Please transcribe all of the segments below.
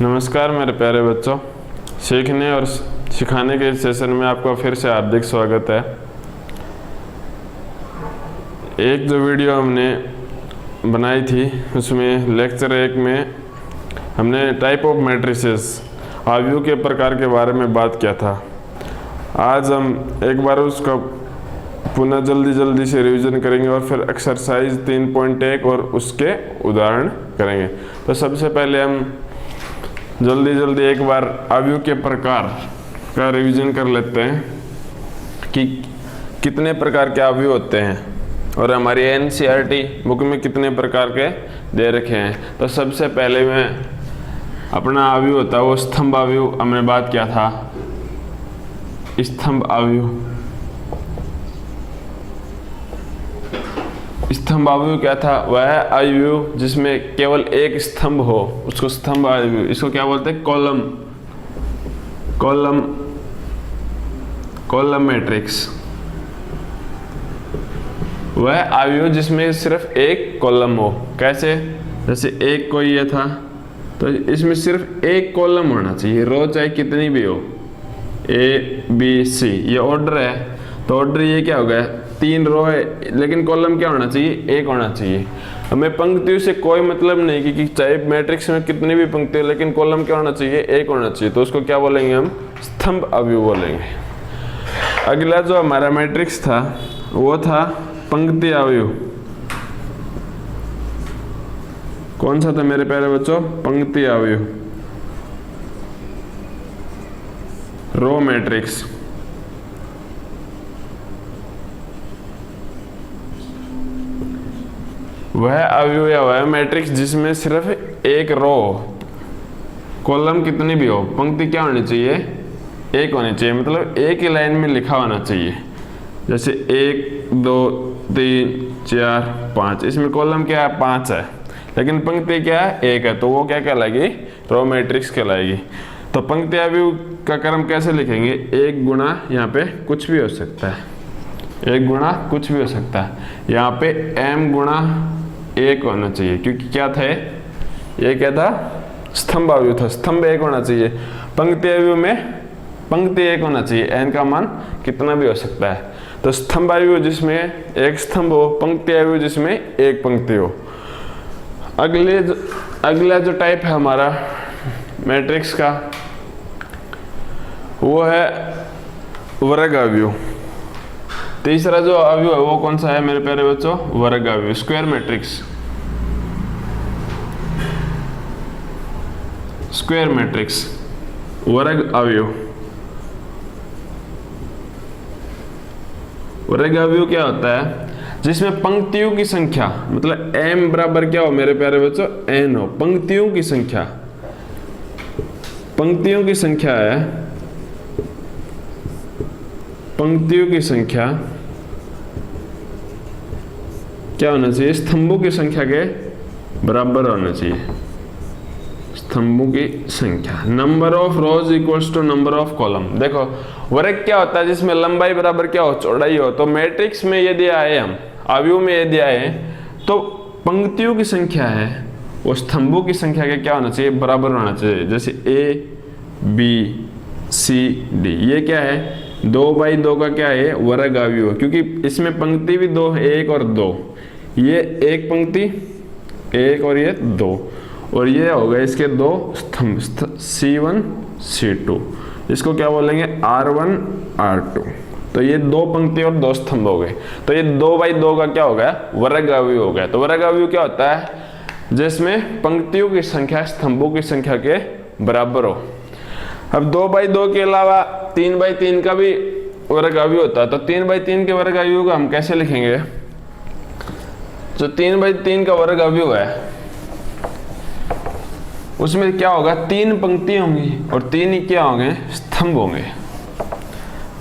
नमस्कार मेरे प्यारे बच्चों, सीखने और सिखाने के सेशन में आपका फिर से हार्दिक स्वागत है। एक जो वीडियो हमने बनाई थी उसमें लेक्चर 1 में हमने टाइप ऑफ मैट्रिसेस आव्यूह के प्रकार के बारे में बात किया था। आज हम एक बार उसका पुनः जल्दी से रिवीजन करेंगे और फिर एक्सरसाइज 3.1 और उसके उदाहरण करेंगे। तो सबसे पहले हम जल्दी एक बार आव्यूह के प्रकार का रिवीजन कर लेते हैं कि कितने प्रकार के आव्यूह होते हैं और हमारी एनसीईआरटी बुक में कितने प्रकार के दे रखे हैं। तो सबसे पहले में अपना आव्यूह होता है वो स्तंभ आव्यूह, हमने बात किया था स्तंभ आव्यूह। स्तंभ आव्यूह क्या था? वह आव्यूह जिसमें केवल एक स्तंभ हो उसको स्तंभ आव्यूह, इसको क्या बोलते हैं? Column matrix. वह आव्यूह जिसमें सिर्फ एक कॉलम हो। कैसे? जैसे एक कोई ये था तो इसमें सिर्फ एक कॉलम होना चाहिए, रो चाहे कितनी भी हो, ए बी सी, ये ऑर्डर है। तो ऑर्डर ये क्या हो गया? 3 रो है लेकिन कॉलम क्या होना चाहिए? एक होना चाहिए। हमें पंक्तियों से कोई मतलब नहीं कि चाहे मैट्रिक्स में कितनी भी पंक्ति हो लेकिन कॉलम क्या होना चाहिए? एक होना चाहिए। तो उसको क्या बोलेंगे? हम स्तंभ आव्यूह बोलेंगे। अगला जो हमारा मैट्रिक्स था वो था पंक्ति आव्यूह। कौन सा था मेरे प्यारे बच्चों? पंक्ति आव्यूह, रो मैट्रिक्स। वह आव्यूह या वह मैट्रिक्स जिसमें सिर्फ एक रो, कॉलम कितनी भी हो, पंक्ति क्या होनी चाहिए? एक होनी चाहिए, मतलब एक ही लाइन में लिखा होना चाहिए। जैसे 1 2 3 4 5, इसमें कॉलम क्या है? 5 है लेकिन पंक्ति क्या है? एक है। तो वो क्या कहलाएगी? रो मैट्रिक्स कहलाएगी। तो पंक्ति आव्यूह का क्रम कैसे लिखेंगे? 1 गुणा, यहाँ पे कुछ भी हो सकता है, 1 गुणा कुछ भी हो सकता है। यहाँ पे m गुणा 1 होना चाहिए क्योंकि क्या था ये क्या था? स्तंभ आव्यूह था, स्तंभ 1 होना चाहिए। पंक्ति आव्यूह में पंक्ति 1 होना चाहिए, n का मान कितना भी हो सकता है। तो स्तंभ आव्यूह जिसमें एक स्तंभ हो, पंक्ति आव्यूह जिसमें एक पंक्ति हो। अगला जो टाइप है हमारा मैट्रिक्स का वो है वर्ग आव्यूह। तीसरा जो आव्यूह है वो कौन सा है मेरे प्यारे बच्चों? वर्ग आव्यूह, स्क्वायर मैट्रिक्स। स्क्वायर मैट्रिक्स, वर्ग आव्यूह। वर्ग आव्यूह क्या होता है? जिसमें पंक्तियों की संख्या, मतलब m बराबर क्या हो मेरे प्यारे बच्चों? n हो। पंक्तियों की संख्या, पंक्तियों की संख्या है, पंक्तियों की संख्या क्या होना चाहिए? स्तंभों की संख्या के बराबर होना चाहिए। स्तंभों की संख्या, number of rows equals to number of column. देखो वर्ग क्या होता है? जिसमें लंबाई बराबर क्या हो? चौड़ाई हो। तो मैट्रिक्स में यदि आए, हम आव्यूह में यदि आए तो पंक्तियों की संख्या है वो स्तंभों की संख्या के क्या होना चाहिए? बराबर होना चाहिए। जैसे A B C D, ये क्या है? 2/2 का क्या है? वर्ग आव्यूह, क्योंकि इसमें पंक्ति भी 2 है, 1 और 2। ये एक पंक्ति 1 और ये 2, और ये हो गए इसके 2 स्तंभ, C1 C2। इसको क्या बोलेंगे? R1 R2। तो ये 2 पंक्ति और 2 स्तंभ हो गए। तो ये 2/2 का क्या हो गया? वर्ग आव्यूह हो गया। तो वर्ग आव्यूह क्या होता है? जिसमें पंक्तियों की संख्या स्तंभों की संख्या के बराबर हो। अब 2/2 के अलावा 3/3 का भी वर्ग आव्यूह होता है। तो 3/3 के वर्ग आव्यूह को हम कैसे लिखेंगे? जो 3/3 का वर्ग आव्यूह है उसमें क्या होगा? 3 पंक्ति होंगी और 3 ही क्या होंगे? स्तंभ होंगे।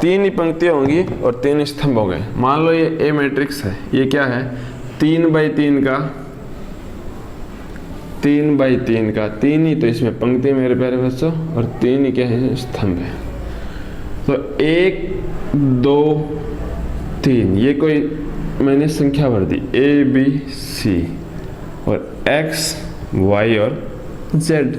3 ही पंक्तियां होंगी और 3 स्तंभ होंगे। मान लो ये ए मैट्रिक्स है, ये क्या है? 3/3 का 3 ही तो इसमें पंक्ति मेरे प्यारे बच्चों, और 3 ही क्या है? स्तंभ है। तो 1 2 3 ये कोई मैंने संख्या भर दी ए बी सी और एक्स वाई और जेड।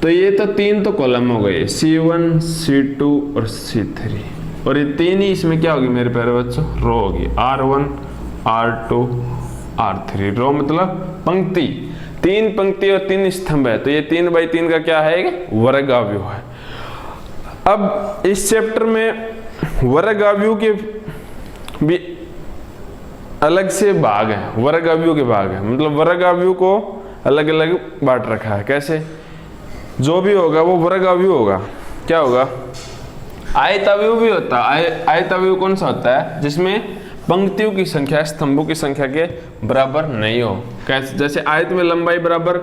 तो ये तो 3 तो कॉलम हो गए, C1 C2 और C3, और ये 3 ही इसमें क्या होगी मेरे प्यारे बच्चों, रो होगी, R1 R2 R3। रो मतलब पंक्ति, 3 पंक्ति और 3 स्तंभ है, तो ये 3 बाई 3 का क्या है, वर्ग अवयव है। अब इस चैप्टर में वर्ग अवयव के भी अलग से भाग है, वर्ग अवयव के भाग है, मतलब वर्ग अवयव को अलग अलग बांट रखा है। कैसे, जो भी होगा वो वर्ग अवयव होगा। क्या होगा, आयत अवयव भी होता है। आयत अवयव कौन सा होता है, जिसमें पंक्तियों की संख्या स्तंभों की संख्या के बराबर नहीं हो। कैसे, जैसे आयत में लंबाई बराबर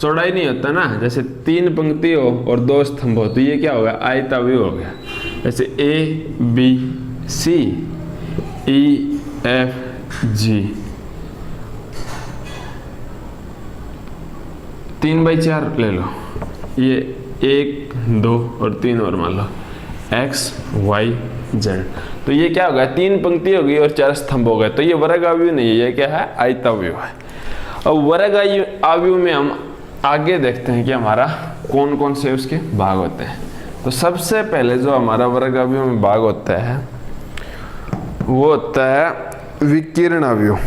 चौड़ाई नहीं होता ना, जैसे 3 पंक्ति हो और 2 स्तंभ हो, तो ये क्या होगा, आयत अवयव हो गया। जैसे ए बी सी ई एफ जी 3/4 ले लो, ये 1 2 और 3 और मान लो एक्स वाई जेड, तो ये क्या होगा, 3 पंक्ति हो गई और 4 स्तंभ हो गए, तो ये वर्ग अवयव नहीं है, ये क्या है, आयत अवयव है। अब वर्ग अवयव में हम आगे देखते हैं कि हमारा कौन कौन से उसके भाग होते हैं। तो सबसे पहले जो हमारा वर्ग अवयव में भाग होता है वो होता है विकिरण अवयव।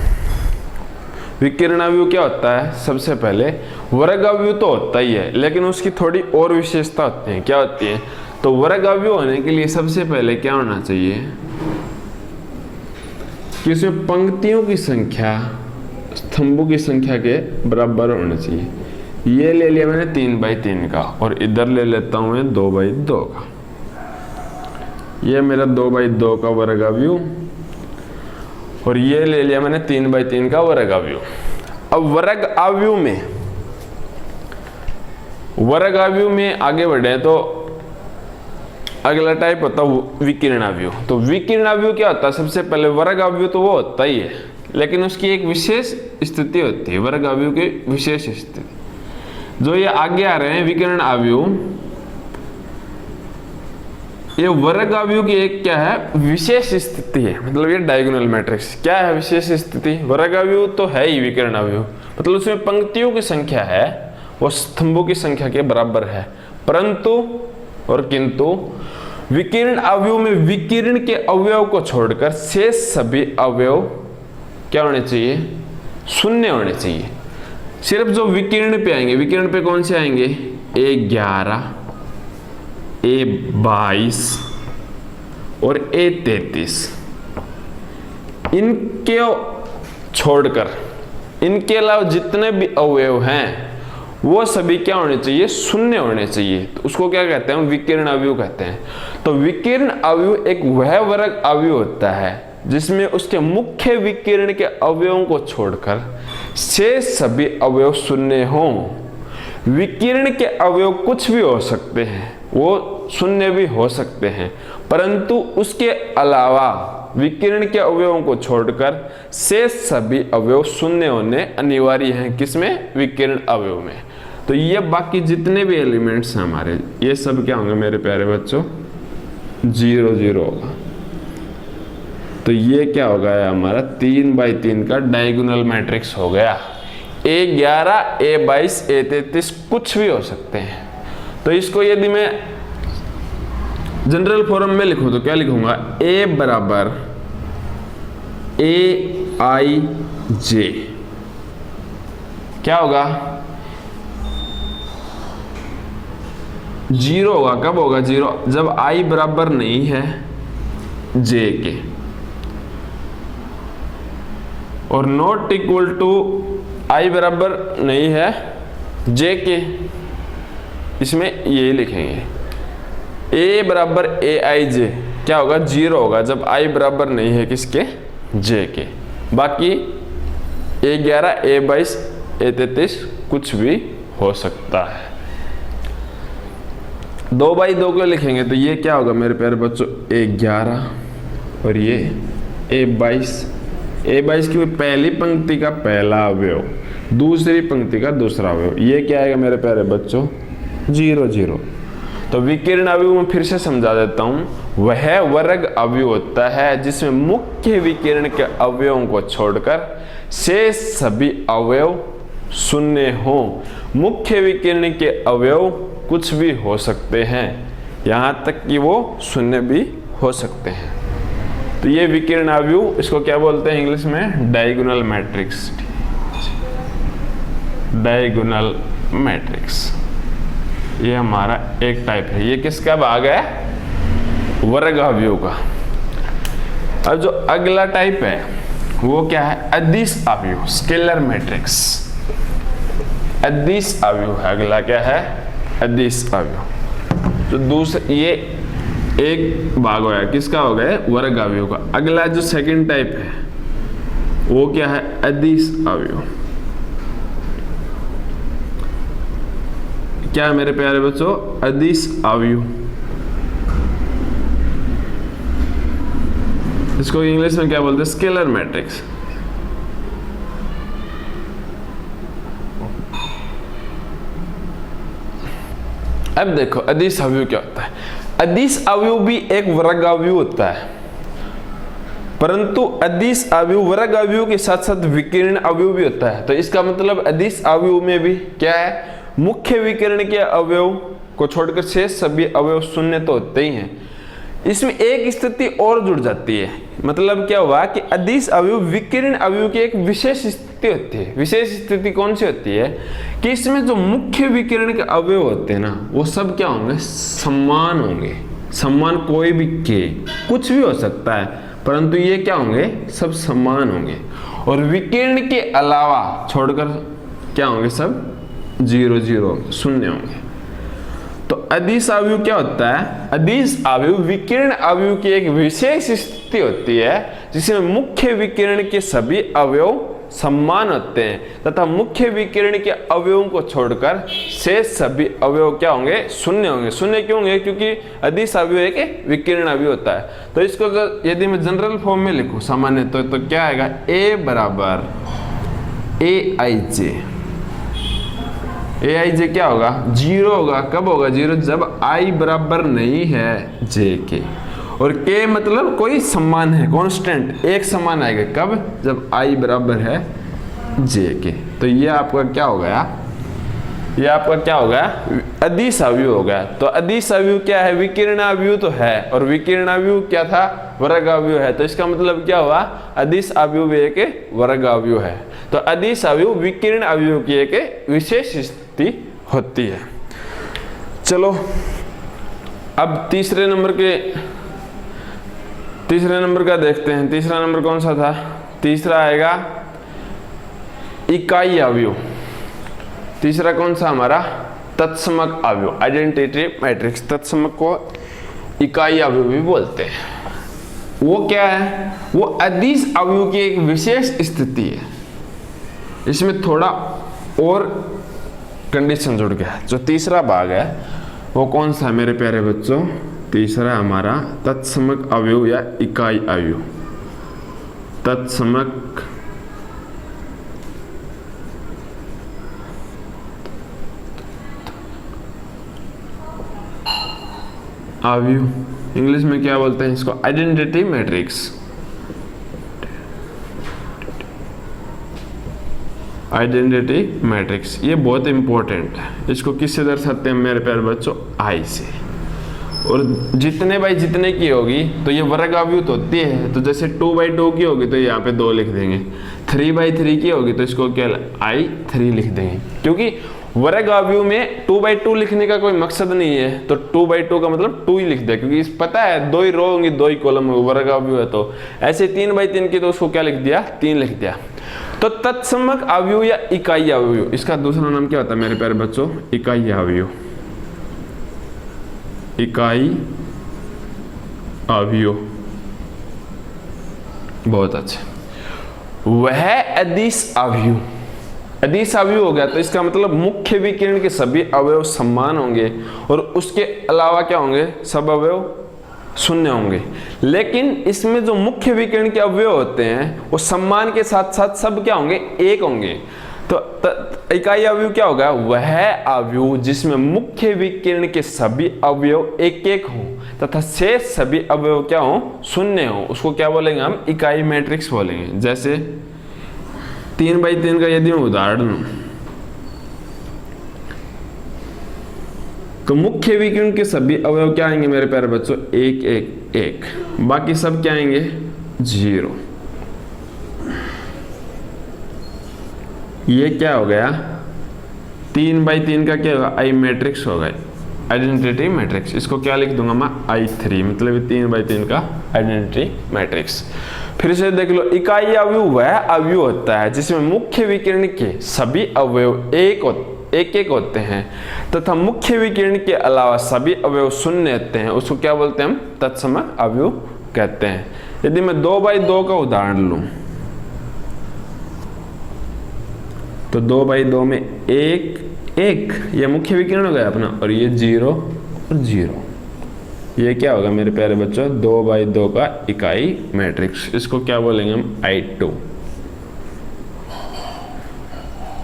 विकिरण अवयव क्या होता है, सबसे पहले वर्ग अवयव तो होता ही है, लेकिन उसकी थोड़ी और विशेषता होती है। क्या होती है, तो वर्ग अवयव होने के लिए सबसे पहले क्या होना चाहिए कि उसमें पंक्तियों की संख्या स्तंभों की संख्या के बराबर होना चाहिए। ये ले लिया मैंने 3/3 का, और इधर ले लेता हूं मैं 2/2 का। ये मेरा 2/2 का वर्ग अवयव, और ये ले लिया मैंने 3/3 का वर्ग अवयव। अब वर्ग अवयव में आगे बढ़े तो अगला टाइप होता है विकिरण अवयव। तो विकिरण अवयव क्या होता है, सबसे पहले वर्ग अवयव तो वो होता ही है, लेकिन उसकी एक विशेष स्थिति होती है, वर्ग अवयव की विशेष स्थिति। जो ये आगे आ रहे हैं विकिरण अवयव, ये वर्ग अवयव की एक क्या है, विशेष स्थिति है। मतलब ये डायगोनल मैट्रिक्स क्या है, विशेष स्थिति। वर्ग अवयव तो है ही विकिरण अवयव, मतलब उसमें पंक्तियों की संख्या है वो स्तंभों की संख्या के बराबर है, परंतु और किंतु विकिरण अवयव में विकिरण के अवयव को छोड़कर शेष सभी अवयव क्या होने चाहिए, शून्य होने चाहिए। सिर्फ जो विकिरण पे आएंगे, विकिरण पे कौन से आएंगे, A11 A22 और A33, इनके छोड़कर इनके अलावा जितने भी अवयव हैं वो सभी क्या होने चाहिए, शून्य होने चाहिए। तो उसको क्या कहते हैं, विकिरण अवयव कहते हैं। तो विकिरण अवयव एक वह वर्ग अवयव होता है जिसमें उसके मुख्य विकिरण के अवयवों को छोड़कर शेष सभी अवयव शून्य हों। विकिरण के अवयव कुछ भी हो सकते हैं, वो शून्य भी हो सकते हैं, परंतु उसके अलावा विकिरण के अवयवों को छोड़कर शेष सभी अवयव शून्य होने अनिवार्य हैं। किसमें, विकिरण अवयव में। तो ये बाकी जितने भी एलिमेंट्स हैं हमारे, ये सब क्या होंगे मेरे प्यारे बच्चों, 0 0 होगा। तो ये क्या हो गया हमारा 3/3 का डायगोनल मैट्रिक्स हो गया। A11 A22 A33 कुछ भी हो सकते हैं। तो इसको यदि मैं जनरल फॉर्म में लिखूं तो क्या लिखूंगा, A बराबर AIJ क्या होगा, 0 होगा। कब होगा 0, जब I बराबर नहीं है J के, और नॉट इक्वल टू I बराबर नहीं है J के, इसमें यही लिखेंगे। A बराबर AIJ क्या होगा, 0 होगा जब I बराबर नहीं है किसके, J के। बाकी A11 A22 A33 कुछ भी हो सकता है। 2/2 को लिखेंगे तो ये क्या होगा मेरे प्यारे बच्चों, A11 और ये A22 की पहली पंक्ति का पहला अवयव, दूसरी पंक्ति का दूसरा अवयव, ये क्या आएगा मेरे प्यारे बच्चों, 0 0। तो विकीर्ण अवयव में फिर से समझा देता हूं, वह वर्ग अवयव होता है जिसमें मुख्य विकिरण के अवयवों को छोड़कर शेष सभी अवयव शून्य हो। मुख्य विकिरण के अवयव कुछ भी हो सकते हैं, यहां तक कि वो शून्य भी हो सकते हैं। तो ये विकिरण अवयव, इसको क्या बोलते हैं इंग्लिश में? Diagonal matrix. डायगोनल मैट्रिक्स ये हमारा एक टाइप है। ये किसका भाग है? वर्ग अवयव का। अब जो अगला टाइप है वो क्या है? अदिश अवयव, स्केलर मैट्रिक्स। अदिश अवयव है अगला, क्या है? अदिश अवयव। तो दूसरा ये एक भाग हो गया, किसका हो गया? वर्ग अवयव का। अगला जो सेकंड टाइप है वो क्या है? अदिश अवयव। क्या है मेरे प्यारे बच्चों? अदिश अवयव। इसको इंग्लिश में क्या बोलते हैं? Scalar matrix. अब देखो अदिश अवयव क्या होता है। अदिश अवयव भी एक वर्ग अवयव होता है, परंतु अदिश अवयव वर्ग अवयव के साथ साथ विकिरण अवयव भी होता है। तो इसका मतलब अदिश अवयव में भी क्या है? मुख्य विकिरण के अवयव को छोड़कर शेष सभी अवयव शून्य तो होते ही हैं। इसमें एक स्थिति और जुड़ जाती है। मतलब क्या हुआ कि अदिश अवयव विकिरण अवयव की एक विशेष स्थिति होती है। विशेष स्थिति कौन सी होती है? कि इसमें जो मुख्य विकिरण के अवयव होते हैं ना, वो सब क्या होंगे? समान होंगे। समान कोई भी के कुछ भी हो सकता है, परंतु ये क्या होंगे? सब समान होंगे। और विकिरण के अलावा छोड़कर क्या होंगे? सब 0 0 शून्य होंगे। तो अदिश अवयव क्या होता है? अदिश अवयव विकिरण अवयव की एक विशेष स्थिति होती है जिसमें मुख्य विकिरण के सभी अवयव समान होते हैं तथा मुख्य विकिरण के अवयवों को छोड़कर शेष सभी अवयव क्या होंगे? शून्य होंगे। शून्य क्यों होंगे? क्योंकि अदिश अवयव एक विकिरण अवयव होता है। तो इसको यदि मैं जनरल फॉर्म में लिखूं सामान्य तो क्या आएगा? A बराबर AIJ। AIJ क्या होगा? 0 होगा। कब होगा 0? जब I बराबर नहीं है J के। और K मतलब कोई समान है, कांस्टेंट, एक समान आएगा। कब? जब I बराबर है J के। तो ये आपका क्या हो गया? ये आपका क्या हो गया? अदिश अवयव हो गया। तो अदिश अवयव क्या है? विकिरण अवयव तो है, और विकिरण अवयव क्या था? वर्ग अवयव है। तो इसका मतलब क्या हुआ? अदिश अवयव एक वर्ग अवयव है। तो अदिश अवयव विकिरण अवयव की एक विशेष स्थिति होती है। चलो अब तीसरे नंबर का देखते हैं। तीसरा नंबर कौन सा था? तीसरा आएगा इकाई अवयव। तीसरा कौन सा हमारा? तत्समक अवयव, आइडेंटिटी मैट्रिक्स। तत्समक को इकाई अवयव भी बोलते हैं। वो क्या है? वो अदिश अवयव की एक विशेष स्थिति है। इसमें थोड़ा और कंडीशन जुड़ गया। जो तीसरा भाग है वो कौन सा है मेरे प्यारे बच्चों? तीसरा हमारा तत्समक अवयव या इकाई अवयव। तत्समक अवयव इंग्लिश में क्या बोलते हैं इसको? Identity matrix. आइडेंटिटी मैट्रिक्स ये बहुत इंपॉर्टेंट है। इसको किससे दर्शाते हैं मेरे प्यारे बच्चों? I से। और जितने की होगी तो ये वर्ग अवयव तो होती है। तो जैसे 2/2 की होगी तो यहाँ पे 2 लिख देंगे। 3/3 की होगी तो इसको क्या I3 लिख देंगे। क्योंकि वर्ग अवयव में 2/2 लिखने का कोई मकसद नहीं है, तो 2/2 का मतलब 2 ही लिख दे। क्योंकि पता है 2 ही रो होंगी, 2 ही कॉलम होंगे, वर्ग अवयव है। तो ऐसे 3/3 की तो उसको क्या लिख दिया? 3 लिख दिया। तो तत्समक अवयव या इकाई अवयव, इसका दूसरा नाम क्या होता है मेरे प्यारे बच्चों? इकाई अवयव। इकाई अवयव, बहुत अच्छा। वह अदिश अवयव। अदिश अवयव हो गया तो इसका मतलब मुख्य विकिरण के सभी अवयव समान होंगे और उसके अलावा क्या होंगे? सब अवयव शून्य होंगे। लेकिन इसमें जो मुख्य विकिरण के अवयव होते हैं वो सम्मान के साथ साथ सब क्या होंगे? एक होंगे। तो इकाई अवयव क्या होगा? वह अवयव जिसमें मुख्य विकिरण के सभी अवयव एक एक हो तथा शेष सभी अवयव क्या हो? शून्य हो, उसको क्या बोलेंगे हम? इकाई मैट्रिक्स बोलेंगे। जैसे 3x3 का यदि मैं उदाहरण लूं तो मुख्य विकिरण के सभी अवयव क्या आएंगे मेरे प्यारे बच्चों? 1 1 1, बाकी सब क्या आएंगे? 0। ये क्या हो गया? 3x3 का क्या होगा? आई मैट्रिक्स होगा, आइडेंटिटी मैट्रिक्स। इसको क्या लिख दूंगा मैं? I3, मतलब 3x3 का आइडेंटिटी मैट्रिक्स। फिर से देख लो, इकाई अवयव वह अवयव होता है जिसमें मुख्य विकिरण के सभी अवयव एक एक होते हैं तथा मुख्य विकिरण के अलावा सभी अवयव शून्य होते हैं, उसको क्या बोलते हैं हम? तत्समक अवयव कहते हैं। यदि मैं 2x2 का उदाहरण लूं तो 2x2 में 1 1, ये मुख्य विकिरण हो गया अपना, और ये 0 और 0। ये क्या होगा मेरे प्यारे बच्चों? 2x2 का इकाई मैट्रिक्स। इसको क्या बोलेंगे हम? I2।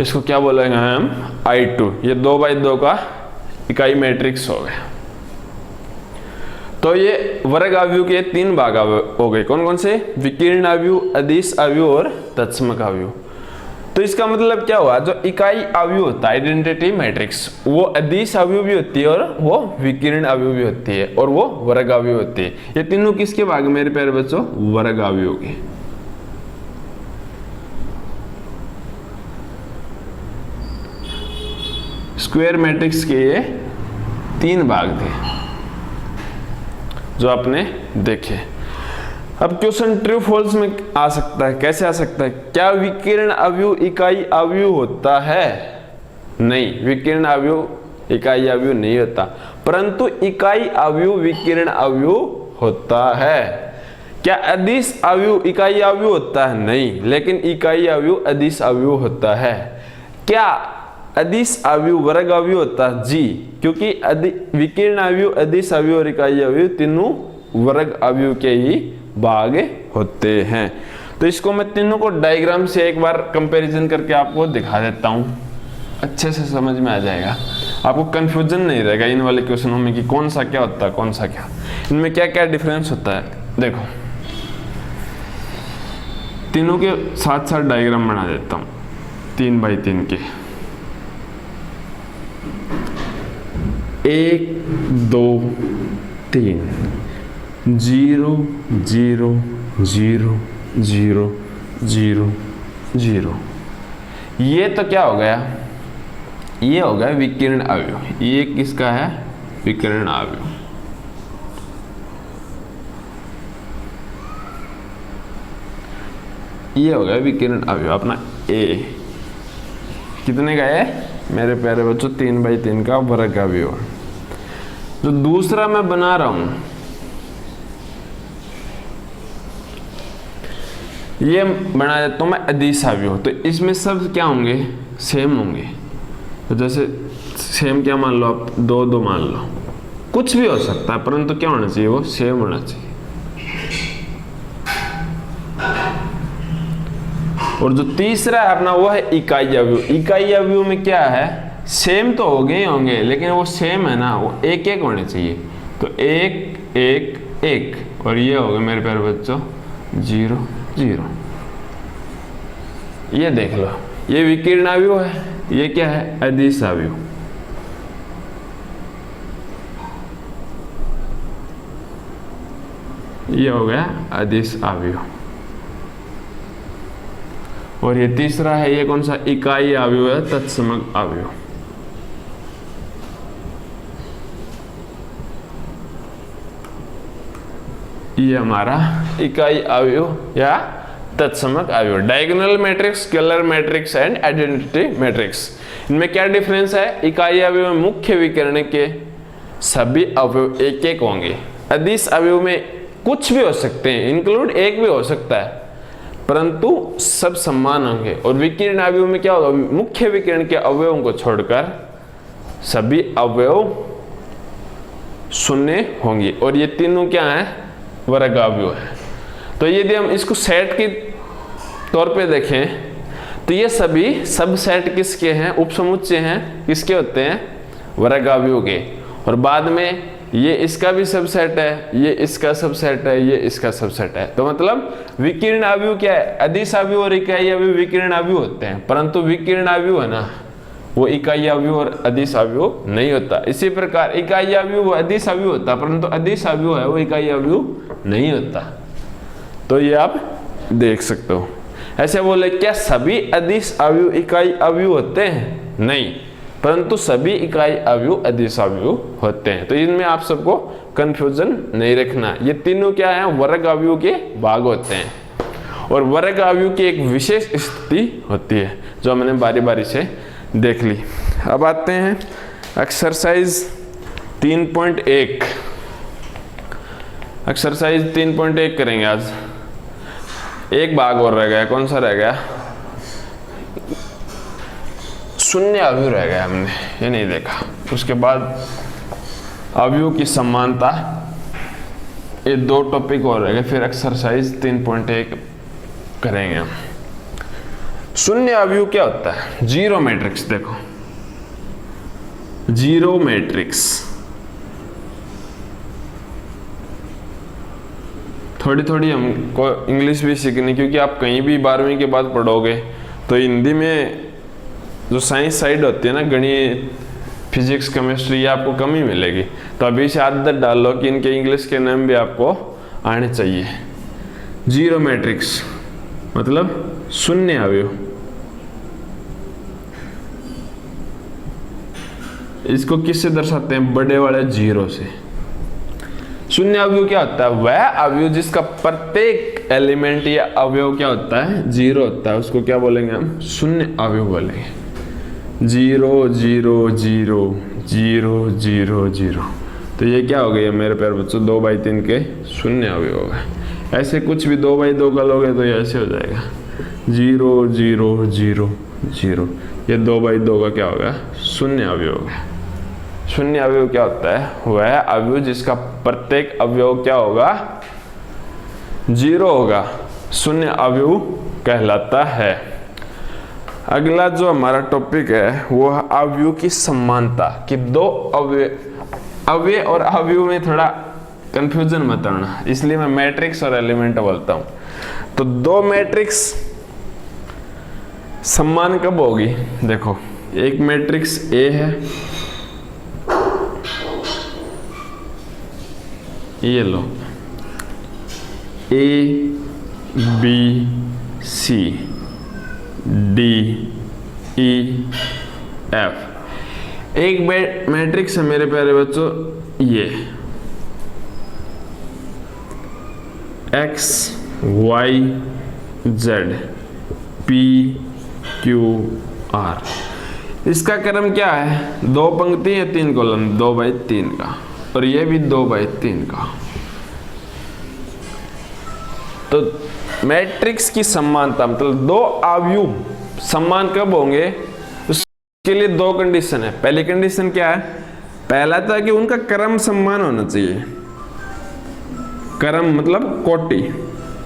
इसको क्या बोलेंगे हम? I2। ये 2x2 का इकाई मैट्रिक्स हो गया। तो ये वर्ग अवयव के 3 भाग हो गए। कौन कौन से? विकिरण अवयव, अदिश अवयव और तत्समक अवयव। तो इसका मतलब क्या हुआ? जो इकाई अवयव होता है आइडेंटिटी मैट्रिक्स, वो अदिश अवयव भी होती है और वो विकिरण अवयव भी होती है और वो वर्ग अवयव होती है। ये तीनों किसके भाग मेरे प्यारे बच्चों? वर्ग अवयव के। स्क्वायर मैट्रिक्स के ये 3 भाग थे जो आपने देखे। अब क्वेश्चन ट्रू फॉल्स में आ सकता है। कैसे आ सकता है? क्या विकिरण अवयव इकाई अवयव होता है? नहीं, विकिरण अवयव इकाई अवयव नहीं होता, परंतु इकाई अवयव विकिरण अवयव होता है। क्या अदिश अवयव इकाई अवयव होता है? नहीं, लेकिन इकाई अवयव अदिश अवयव होता है। क्या अदिश अवयव वर्ग अवयव होता है? जी, क्योंकि विकिरण अवयव, अदिश अवयव और इकाई अवयव तीनों वर्ग अवयव के ही भाग होते हैं। तो इसको मैं तीनों को डायग्राम से एक बार कंपैरिजन करके आपको दिखा देता हूं, अच्छे से समझ में आ जाएगा, आपको कंफ्यूजन नहीं रहेगा इन वाले क्वेश्चनों में कि कौन सा क्या होता है, कौन सा क्या, इनमें क्या क्या डिफरेंस होता है। देखो, तीनों के साथ साथ डायग्राम बना देता हूं 3x3 के। 1 2 3, 0 0 0 0 0 0। ये तो क्या हो गया? ये हो गया विकिरण अवयव। ये किसका है? विकिरण अवयव। ये हो गया विकिरण अवयव अपना ए। कितने का है मेरे प्यारे बच्चों? 3x3 का वर्ग अवयव। जो दूसरा मैं बना रहा हूं, ये बना देता हूं मैं अदिश अवयव। तो इसमें सब क्या होंगे? सेम होंगे। तो जैसे सेम क्या मान लो आप? 2 2 मान लो, कुछ भी हो सकता है, परंतु क्या होना चाहिए? वो सेम होना चाहिए। और जो तीसरा है अपना, वो है इकाई अवयव। इकाई अवयव में क्या है? सेम तो हो गए होंगे, लेकिन वो सेम है ना, वो एक एक होने चाहिए। तो 1 1 1, और ये हो गए मेरे प्यारे बच्चों 0 0। ये देख लो, ये विकिरण अवयव है, ये क्या है? अदिश अवयव। ये हो गया अदिश अवयव। और ये तीसरा है, ये कौन सा? इकाई अवयव है, तत्समक अवयव। ये हमारा इकाई अवयव या तत्समक अवयव। Diagonal matrix, scalar matrix and identity matrix, इनमें क्या डिफरेंस है? इकाई अवयव में मुख्य विकिरण के सभी अवयव एक एक होंगे। अदिश अवयव में कुछ भी हो सकते हैं, इंक्लूड एक भी हो सकता है, परंतु सब समान होंगे। और विकिरण अवयव में क्या होगा? मुख्य विकिरण के अवयवों को छोड़कर सभी अवयव शून्य होंगे। और ये तीनों क्या है? वर्ग अवयव है। तो यदि हम इसको सेट के तौर पे देखें तो ये सभी सबसेट किसके हैं, उपसमुच्चय हैं, किसके होते हैं, वर्ग अवयव के। और बाद में ये इसका भी सबसेट है, ये इसका सबसेट है, ये इसका सबसेट है। तो मतलब विकीर्ण अवयव क्या है, अदिश अवयव और इकाई अवयव विकीर्ण अवयव होते हैं, परंतु विकीर्ण अवयव है ना वो इकाई अवयव और अदिश अवयव नहीं होता। इसी प्रकार इकाई अवयव अदिश अवयव होता, परंतु अदिश अवयव है वो इकाई अवयव नहीं होता। तो ये आप देख सकते हो। ऐसे बोले क्या सभी अदिश अवयव इकाई अवयव होते हैं, नहीं, परंतु सभी इकाई अवयव अदिश अवयव होते हैं। तो इनमें आप सबको कंफ्यूजन नहीं रखना। ये तीनों क्या है, वर्ग अवयव के भाग होते हैं और वर्ग अवयव की एक विशेष स्थिति होती है जो मैंने बारी बारी से देख ली। अब आते हैं एक्सरसाइज 3.1। एक्सरसाइज 3.1 करेंगे आज। एक भाग और रह गया, कौन सा रह गया, शून्य अवयव रह गया, हमने ये नहीं देखा। उसके बाद अवयव की समानता, ये दो टॉपिक और रह गए, फिर एक्सरसाइज 3.1 करेंगे हम। शून्य अवयव क्या होता है, जीरो मैट्रिक्स। देखो जीरो मैट्रिक्स, थोड़ी थोड़ी हमको इंग्लिश भी सीखनी, क्योंकि आप कहीं भी 12वीं के बाद पढ़ोगे तो हिंदी में जो साइंस साइड होती है ना, गणित, फिजिक्स, केमिस्ट्री, ये आपको कम ही मिलेगी। तो अभी से आदत डाल लो कि इनके इंग्लिश के नाम भी आपको आने चाहिए। जीरो मैट्रिक्स मतलब शून्य अवयव। इसको किससे दर्शाते हैं, बड़े वाले जीरो से। शून्य अवयव क्या होता है, वह अवयव जिसका प्रत्येक एलिमेंट या अवयव क्या होता है, जीरो होता है, उसको क्या बोलेंगे हम, शून्य अवयव बोलेंगे। Zero zero zero zero zero zero. तो ये क्या हो गया मेरे प्यारे बच्चों, 2/3 के शून्य अवयव हो गए। ऐसे कुछ भी 2/2 का लोगे तो ये ऐसे हो जाएगा, 0 0 0 0। ये 2/2 का क्या होगा, शून्य अवयव हो गया। शून्य अवयव क्या होता है, वह अवयव जिसका प्रत्येक अवयव क्या होगा, जीरो होगा, शून्य अवयव कहलाता है। अगला जो हमारा टॉपिक है वो अवयव की समानता, कि दो अवयव और अवयव में थोड़ा कंफ्यूजन मत आना, इसलिए मैं मैट्रिक्स और एलिमेंट बोलता हूं। तो दो मैट्रिक्स समान कब होगी, देखो एक मैट्रिक्स ए है, ये लो A B C D E F. एक मैट्रिक्स है मेरे प्यारे बच्चों, ये X Y Z P Q R. इसका क्रम क्या है, 2 पंक्ति है 3 कॉलम, 2/3 का, और ये भी 2/3 का। तो मैट्रिक्स की समानता मतलब दो अवयव समान कब होंगे, उसके लिए 2 कंडीशन है। पहली कंडीशन क्या है, पहला था कि उनका क्रम समान होना चाहिए। क्रम मतलब कोटि,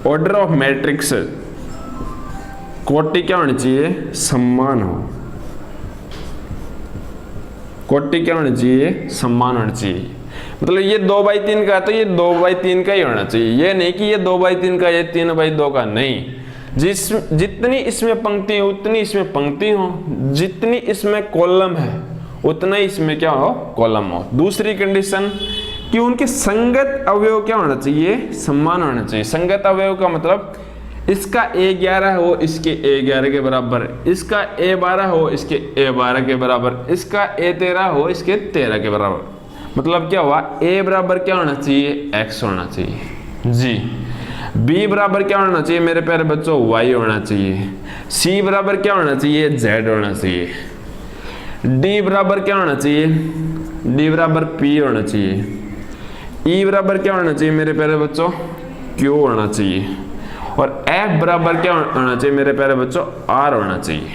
ऑर्डर ऑफ मैट्रिक्स, कोटि क्या होनी चाहिए, समान हो। कोटि क्या होनी चाहिए, समान होनी चाहिए। मतलब ये 2/3 का है तो ये 2/3 का ही होना चाहिए, ये नहीं कि ये 2/3 का, ये 3/2 का, नहीं। जितनी इसमें पंक्ति है उतनी इसमें पंक्ति हो, जितनी इसमें कॉलम है उतना ही इसमें क्या हो, कॉलम हो। दूसरी कंडीशन कि उनके संगत अवयव क्या होना चाहिए, समान होना चाहिए। संगत अवयव का मतलब इसका A11 हो इसके A11 के बराबर, इसका A12 हो इसके A12 के बराबर, इसका A13 हो इसके 13 के बराबर। मतलब क्या हुआ, A बराबर क्या होना चाहिए, X होना चाहिए जी। B बराबर क्या होना चाहिए मेरे प्यारे बच्चों, Y होना चाहिए। C बराबर क्या होना चाहिए, Z होना चाहिए। D बराबर क्या होना चाहिए, D बराबर P होना चाहिए। E बराबर क्या होना चाहिए मेरे प्यारे बच्चों, Q होना चाहिए। और F बराबर क्या होना चाहिए मेरे प्यारे बच्चों, R होना चाहिए।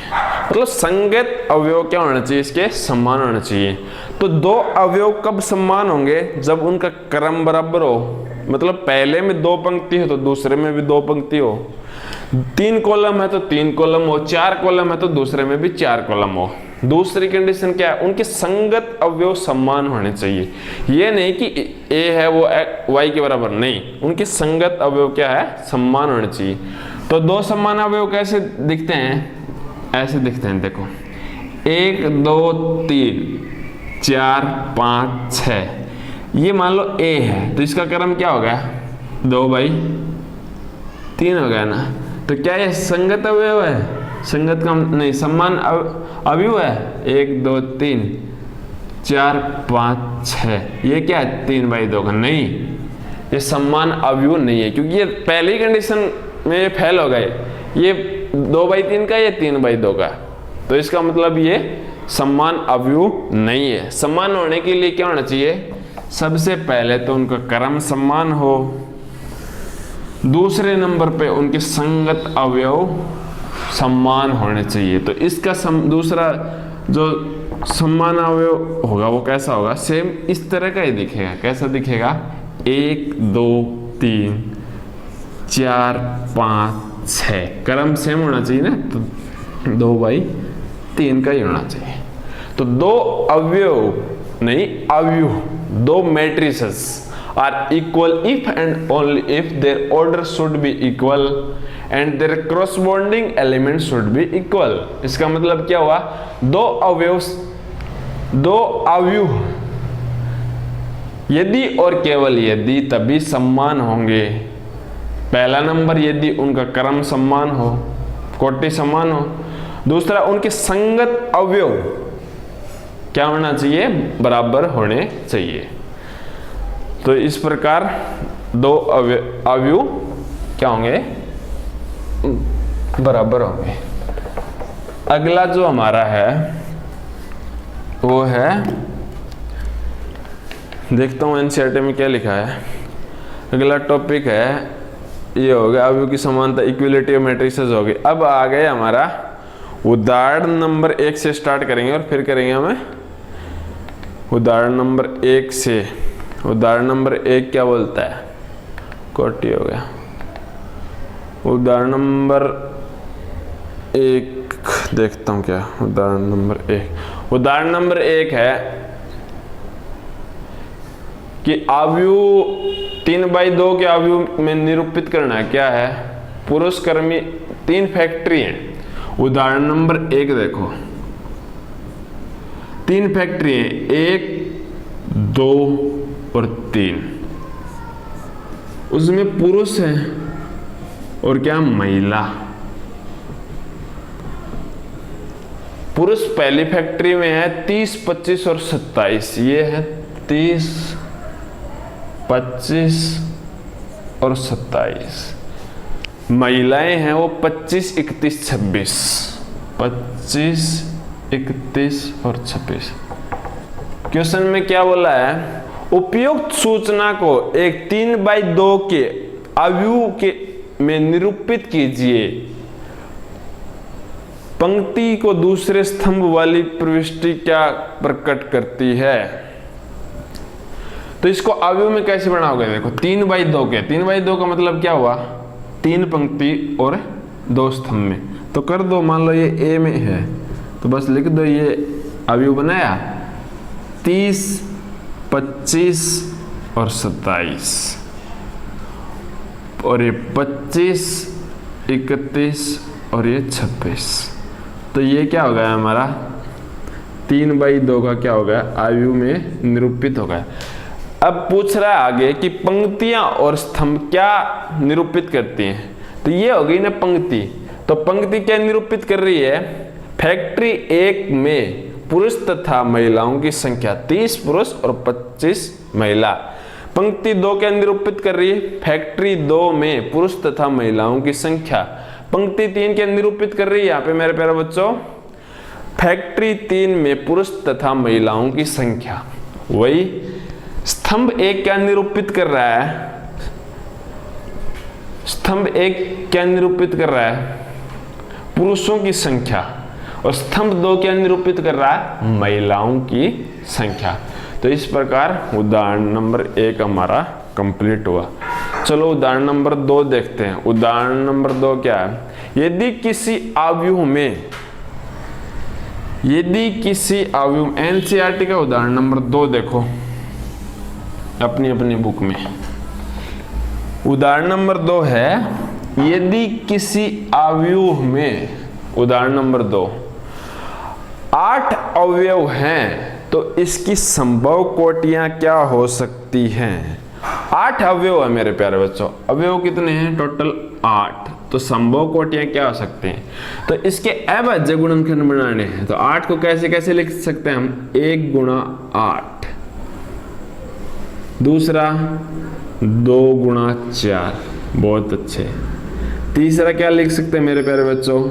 मतलब संगत अवयव क्या होना चाहिए, इसके समान होना चाहिए। तो दो अवयव कब समान होंगे, जब उनका क्रम बराबर हो। मतलब पहले में 2 पंक्ति हो तो दूसरे में भी 2 पंक्ति हो। 3 कॉलम है तो 3 कॉलम हो, 4 कॉलम है तो दूसरे में भी 4 कॉलम हो। दूसरी कंडीशन क्या है, उनके संगत अवयव समान होने चाहिए। ये नहीं कि ए है वो वाई के बराबर, नहीं, उनके संगत अवयव क्या है, समान होने चाहिए। तो दो समान अवयव कैसे दिखते हैं, ऐसे दिखते हैं, देखो 1 2 3 4 5 6, ये मान लो ए है तो इसका क्रम क्या हो गया, 2/3 हो गया ना। तो क्या ये संगत अवयव है, संगत का नहीं, समान अवयव है। 1 2 3 4 5 6, ये क्या है 3/2 का, नहीं, ये समान अवयव नहीं है, क्योंकि ये पहली कंडीशन में ये फेल हो गए, ये 2/3 का, ये 3/2 का, तो इसका मतलब ये समान अवयव नहीं है। समान होने के लिए क्या होना चाहिए, सबसे पहले तो उनका क्रम समान हो, दूसरे नंबर पे उनके संगत अवयव समान होने चाहिए। तो इसका दूसरा जो समान अवयव होगा वो कैसा होगा, सेम इस तरह का ही दिखेगा। कैसा दिखेगा, 1 2 3 4 5 6, क्रम सेम होना चाहिए ना, तो 2/3 का ही होना चाहिए। तो दो अवयव नहीं, अवयव, दो matrices are equal if and only if their order should be equal and their corresponding elements should be equal। इसका मतलब क्या हुआ, दो अवयव यदि और केवल यदि तभी समान होंगे। पहला नंबर यदि उनका क्रम समान हो, कोटि समान हो, दूसरा उनके संगत अवयव क्या होना चाहिए, बराबर होने चाहिए। तो इस प्रकार दो अवयव क्या होंगे, बराबर होंगे। अगला जो हमारा है वो है, देखता हूं एनसीईआरटी में क्या लिखा है। अगला टॉपिक है, ये हो गया अवयव की समानता, इक्विलिटी ऑफ मैट्रिसेस हो गई। अब आ गए हमारा उदाहरण नंबर 1 से स्टार्ट करेंगे और फिर करेंगे हमें उदाहरण नंबर 1 से। उदाहरण नंबर 1 क्या बोलता है, कोटि हो गया। उदाहरण नंबर 1 देखता हूं क्या, उदाहरण नंबर 1, उदाहरण नंबर 1 है कि अवयव 3/2 के अवयव में निरूपित करना है। क्या है, पुरुष कर्मी 3 फैक्ट्री हैं। उदाहरण नंबर 1 देखो, 3 फैक्ट्री हैं, 1 2 और 3, उसमें पुरुष है और क्या, महिला। पुरुष पहली फैक्ट्री में है 30 25 और 27, ये है 30 25 और 27। महिलाएं हैं वो 25 31 26, 25 31 और 26। क्वेश्चन में क्या बोला है, उपयुक्त सूचना को एक 3/2 के अवयव के में निरूपित कीजिए। पंक्ति को दूसरे स्तंभ वाली प्रविष्टि क्या प्रकट करती है। तो इसको अवयव में कैसे बनाओगे, देखो 3/2 के, 3/2 का मतलब क्या हुआ, 3 पंक्ति और 2 स्तंभ में। तो कर दो, मान लो ये ए में है तो बस लिख दो, ये अवयव बनाया 30 25 और 27, और ये 25 31 और ये 26। तो ये क्या हो गया हमारा, 3/2 का क्या हो गया, अवयव में निरूपित हो गया। अब पूछ रहा है आगे कि पंक्तियां और स्तंभ क्या निरूपित करती हैं। तो ये हो गई ना पंक्ति। तो पंक्ति क्या निरूपित कर रही है, फैक्ट्री 1 में पुरुष तथा महिलाओं की संख्या 30 पुरुष और 25 महिला। पंक्ति 2 क्या निरूपित कर रही है, फैक्ट्री 2 में पुरुष तथा महिलाओं की संख्या। पंक्ति 3 क्या निरूपित कर रही है, यहाँ पे मेरे प्यारे बच्चों, फैक्ट्री 3 में पुरुष तथा महिलाओं की संख्या। वही स्तंभ 1 क्या निरूपित कर रहा है, स्तंभ 1 क्या निरूपित कर रहा है, पुरुषों की संख्या, और स्तंभ 2 क्या निरूपित कर रहा है, महिलाओं की संख्या। तो इस प्रकार उदाहरण नंबर 1 हमारा कंप्लीट हुआ। चलो उदाहरण नंबर 2 देखते हैं। उदाहरण नंबर 2 क्या है? यदि किसी अवयव में एनसीईआरटी का उदाहरण नंबर 2 देखो अपनी अपनी बुक में। उदाहरण नंबर 2 है, यदि किसी अवयव में, उदाहरण नंबर 2, 8 अवयव हैं तो इसकी संभव कोटियां क्या हो सकती हैं? 8 अवयव है मेरे प्यारे बच्चों। अवयव कितने हैं? टोटल 8। तो संभव कोटियां क्या हो सकते हैं? तो इसके अभाज्य गुणनखंड बनाने हैं। तो 8 को कैसे कैसे लिख सकते हैं हम? 1 गुणा 8, दूसरा 2 गुणा 4, बहुत अच्छे। तीसरा क्या लिख सकते हैं मेरे प्यारे बच्चों?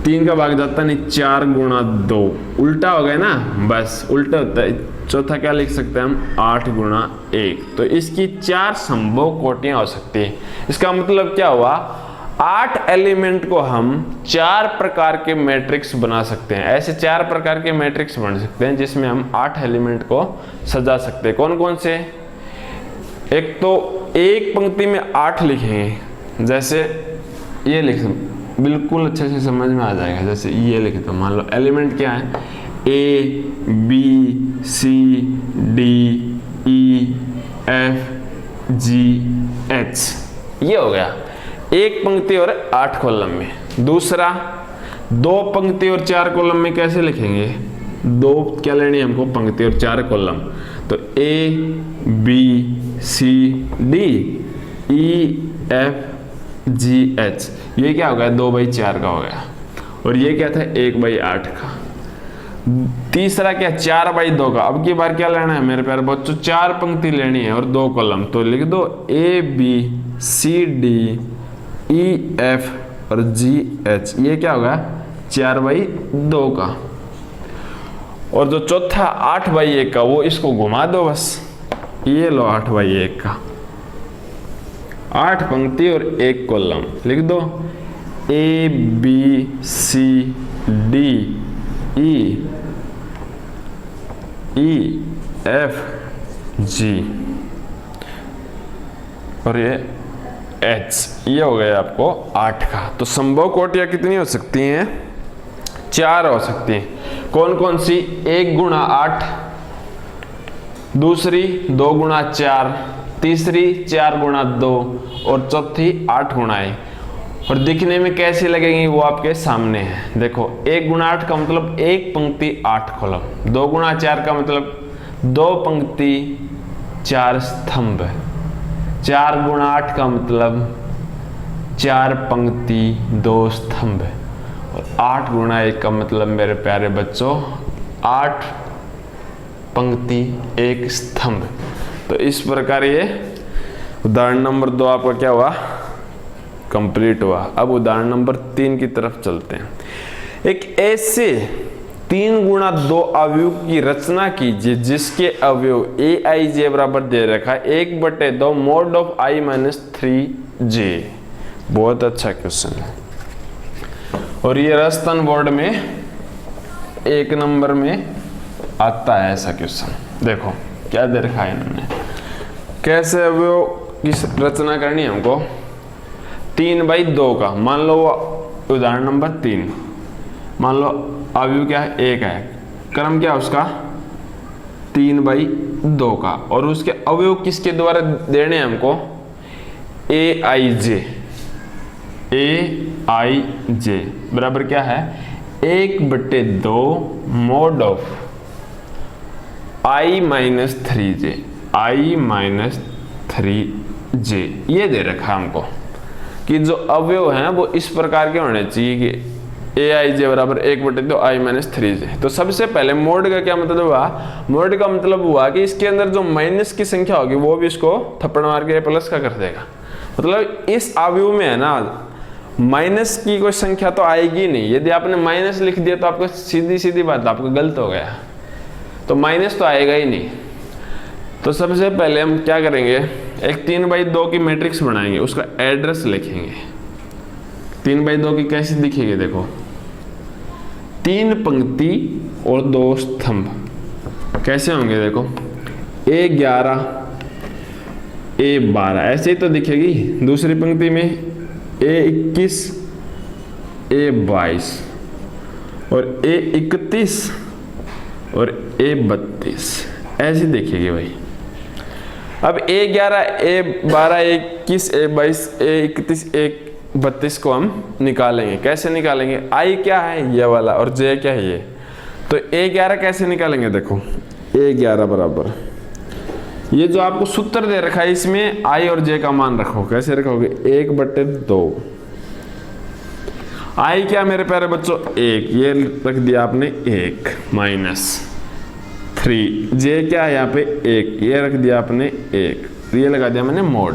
3 का भाग जाता नहीं, 4 गुणा 2, उल्टा हो गया ना, बस उल्टा होता है। चौथा क्या लिख सकते हैं हम? 8 गुणा 1। तो इसकी 4 संभव कोटियां हो सकती है। इसका मतलब क्या हुआ? 8 एलिमेंट को हम 4 प्रकार के मैट्रिक्स बना सकते हैं। ऐसे 4 प्रकार के मैट्रिक्स बन सकते हैं जिसमें हम 8 एलिमेंट को सजा सकते हैं। कौन कौन से? एक तो एक पंक्ति में 8 लिखेंगे, जैसे ये लिख, बिल्कुल अच्छे से समझ में आ जाएगा। जैसे ये लिखे तो मान लो एलिमेंट क्या है? A B C D E F G H, ये हो गया एक पंक्ति और 8 कॉलम में। दूसरा 2 पंक्ति और 4 कॉलम में कैसे लिखेंगे? 2 क्या लेनी है हमको? पंक्ति और 4 कॉलम। तो A B C D E F G H, ये क्या हो गया? 2/4 का हो गया। और ये क्या था? 1/8 का। तीसरा क्या? 4/2 का। अब की बार क्या लेना है मेरे प्यारे बच्चों? 4 पंक्ति लेनी है और 2 कॉलम। तो लिख दो A B C D E F और G H, ये क्या होगा? 4/2 का। और जो चौथा 8/1 का, वो इसको घुमा दो बस, ये लो 8/1 का। 8 पंक्ति और 1 कॉलम लिख दो। A B C D E F G और ये H, ये हो गया आपको 8 का। तो संभव कोटियां कितनी हो सकती हैं? 4 हो सकती हैं। कौन कौन सी? 1 गुणा 8, दूसरी 2 गुणा 4, तीसरी 4 गुणा 2 और चौथी 8 गुणा 1। और दिखने में कैसी लगेंगी वो आपके सामने है। देखो 1 गुणा 8 का मतलब 1 पंक्ति 8 कॉलम, 2 गुणा 4 का मतलब 2 पंक्ति 4 स्तंभ, 4 गुणा 8 का मतलब 4 पंक्ति 2 स्तंभ, और 8 गुणा 1 का मतलब मेरे प्यारे बच्चों 8 पंक्ति 1 स्तंभ। तो इस प्रकार ये उदाहरण नंबर 2 आपका क्या हुआ? कंप्लीट हुआ। अब उदाहरण नंबर 3 की तरफ चलते हैं। एक ऐसे 3 गुणा 2 अवयव की रचना कीजिए जिसके अवयव aij बराबर दे रखा है 1/2 mod of i - 3j। बहुत अच्छा क्वेश्चन है और ये राजस्थान बोर्ड में 1 नंबर में आता है ऐसा क्वेश्चन। देखो क्या दे रखा है इन्होंने, कैसे अवयव की रचना करनी है हमको। 3/2 का, मान लो उदाहरण नंबर 3, मान लो अवयव क्या है? 1 है, क्रम क्या है उसका? 3/2 का। और उसके अवयव किसके द्वारा देने हैं हमको? aij बराबर क्या है? 1/2 mod of i - 3j ये दे रखा हमको कि जो अवयव हैं वो इस प्रकार के होने चाहिए कि aij बराबर 1/2 i - 3j। तो सबसे पहले मोड का क्या मतलब हुआ? मोड का मतलब हुआ कि इसके अंदर जो माइनस की संख्या होगी वो भी इसको थप्पड़ मार के प्लस का कर देगा। मतलब इस अवयव में है ना माइनस की कोई संख्या तो आएगी नहीं। यदि आपने माइनस लिख दिया तो आपको सीधी सीधी बात आपको गलत हो गया, तो माइनस तो आएगा ही नहीं। तो सबसे पहले हम क्या करेंगे? एक 3/2 की मैट्रिक्स बनाएंगे, उसका एड्रेस लिखेंगे। 3/2 की कैसे दिखेगी? देखो 3 पंक्ति और 2 स्तंभ कैसे होंगे? देखो A11 A12 ऐसे ही तो दिखेगी। दूसरी पंक्ति में A21, A22 और A31 और A32 ऐसी दिखेगी भाई। अब A11, A12, A21, A22, A31, A32 को हम निकालेंगे। कैसे निकालेंगे? I क्या है? ये वाला, और J क्या है? ये। तो A11 कैसे निकालेंगे? देखो A11 बराबर, ये जो आपको सूत्र दे रखा है इसमें I और J का मान रखो। कैसे रखोगे? 1/2। I क्या मेरे प्यारे बच्चों? 1, ये रख दिया आपने 1 -3। J क्या है यहाँ पे? 1, ये रख दिया आपने 1, ये लगा दिया मैंने मोड।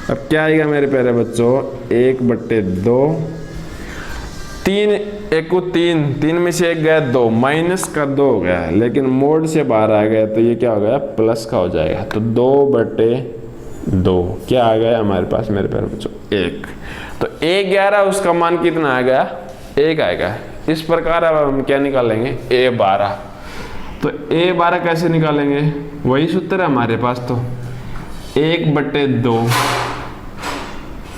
अब क्या आएगा मेरे प्यारे बच्चों? 1/2, 3 1 को 3 में से 1 गया 2, माइनस का 2 हो गया, लेकिन मोड से बाहर आ गया तो ये क्या हो गया? प्लस का हो जाएगा। तो 2/2 क्या आ गया हमारे पास मेरे प्यारे बच्चों? 1। तो A11 उसका मान कितना आ गया? 1 आएगा। इस प्रकार अब हम क्या निकालेंगे? A12। तो A12 कैसे निकालेंगे? वही सूत्र है हमारे पास। तो 1/2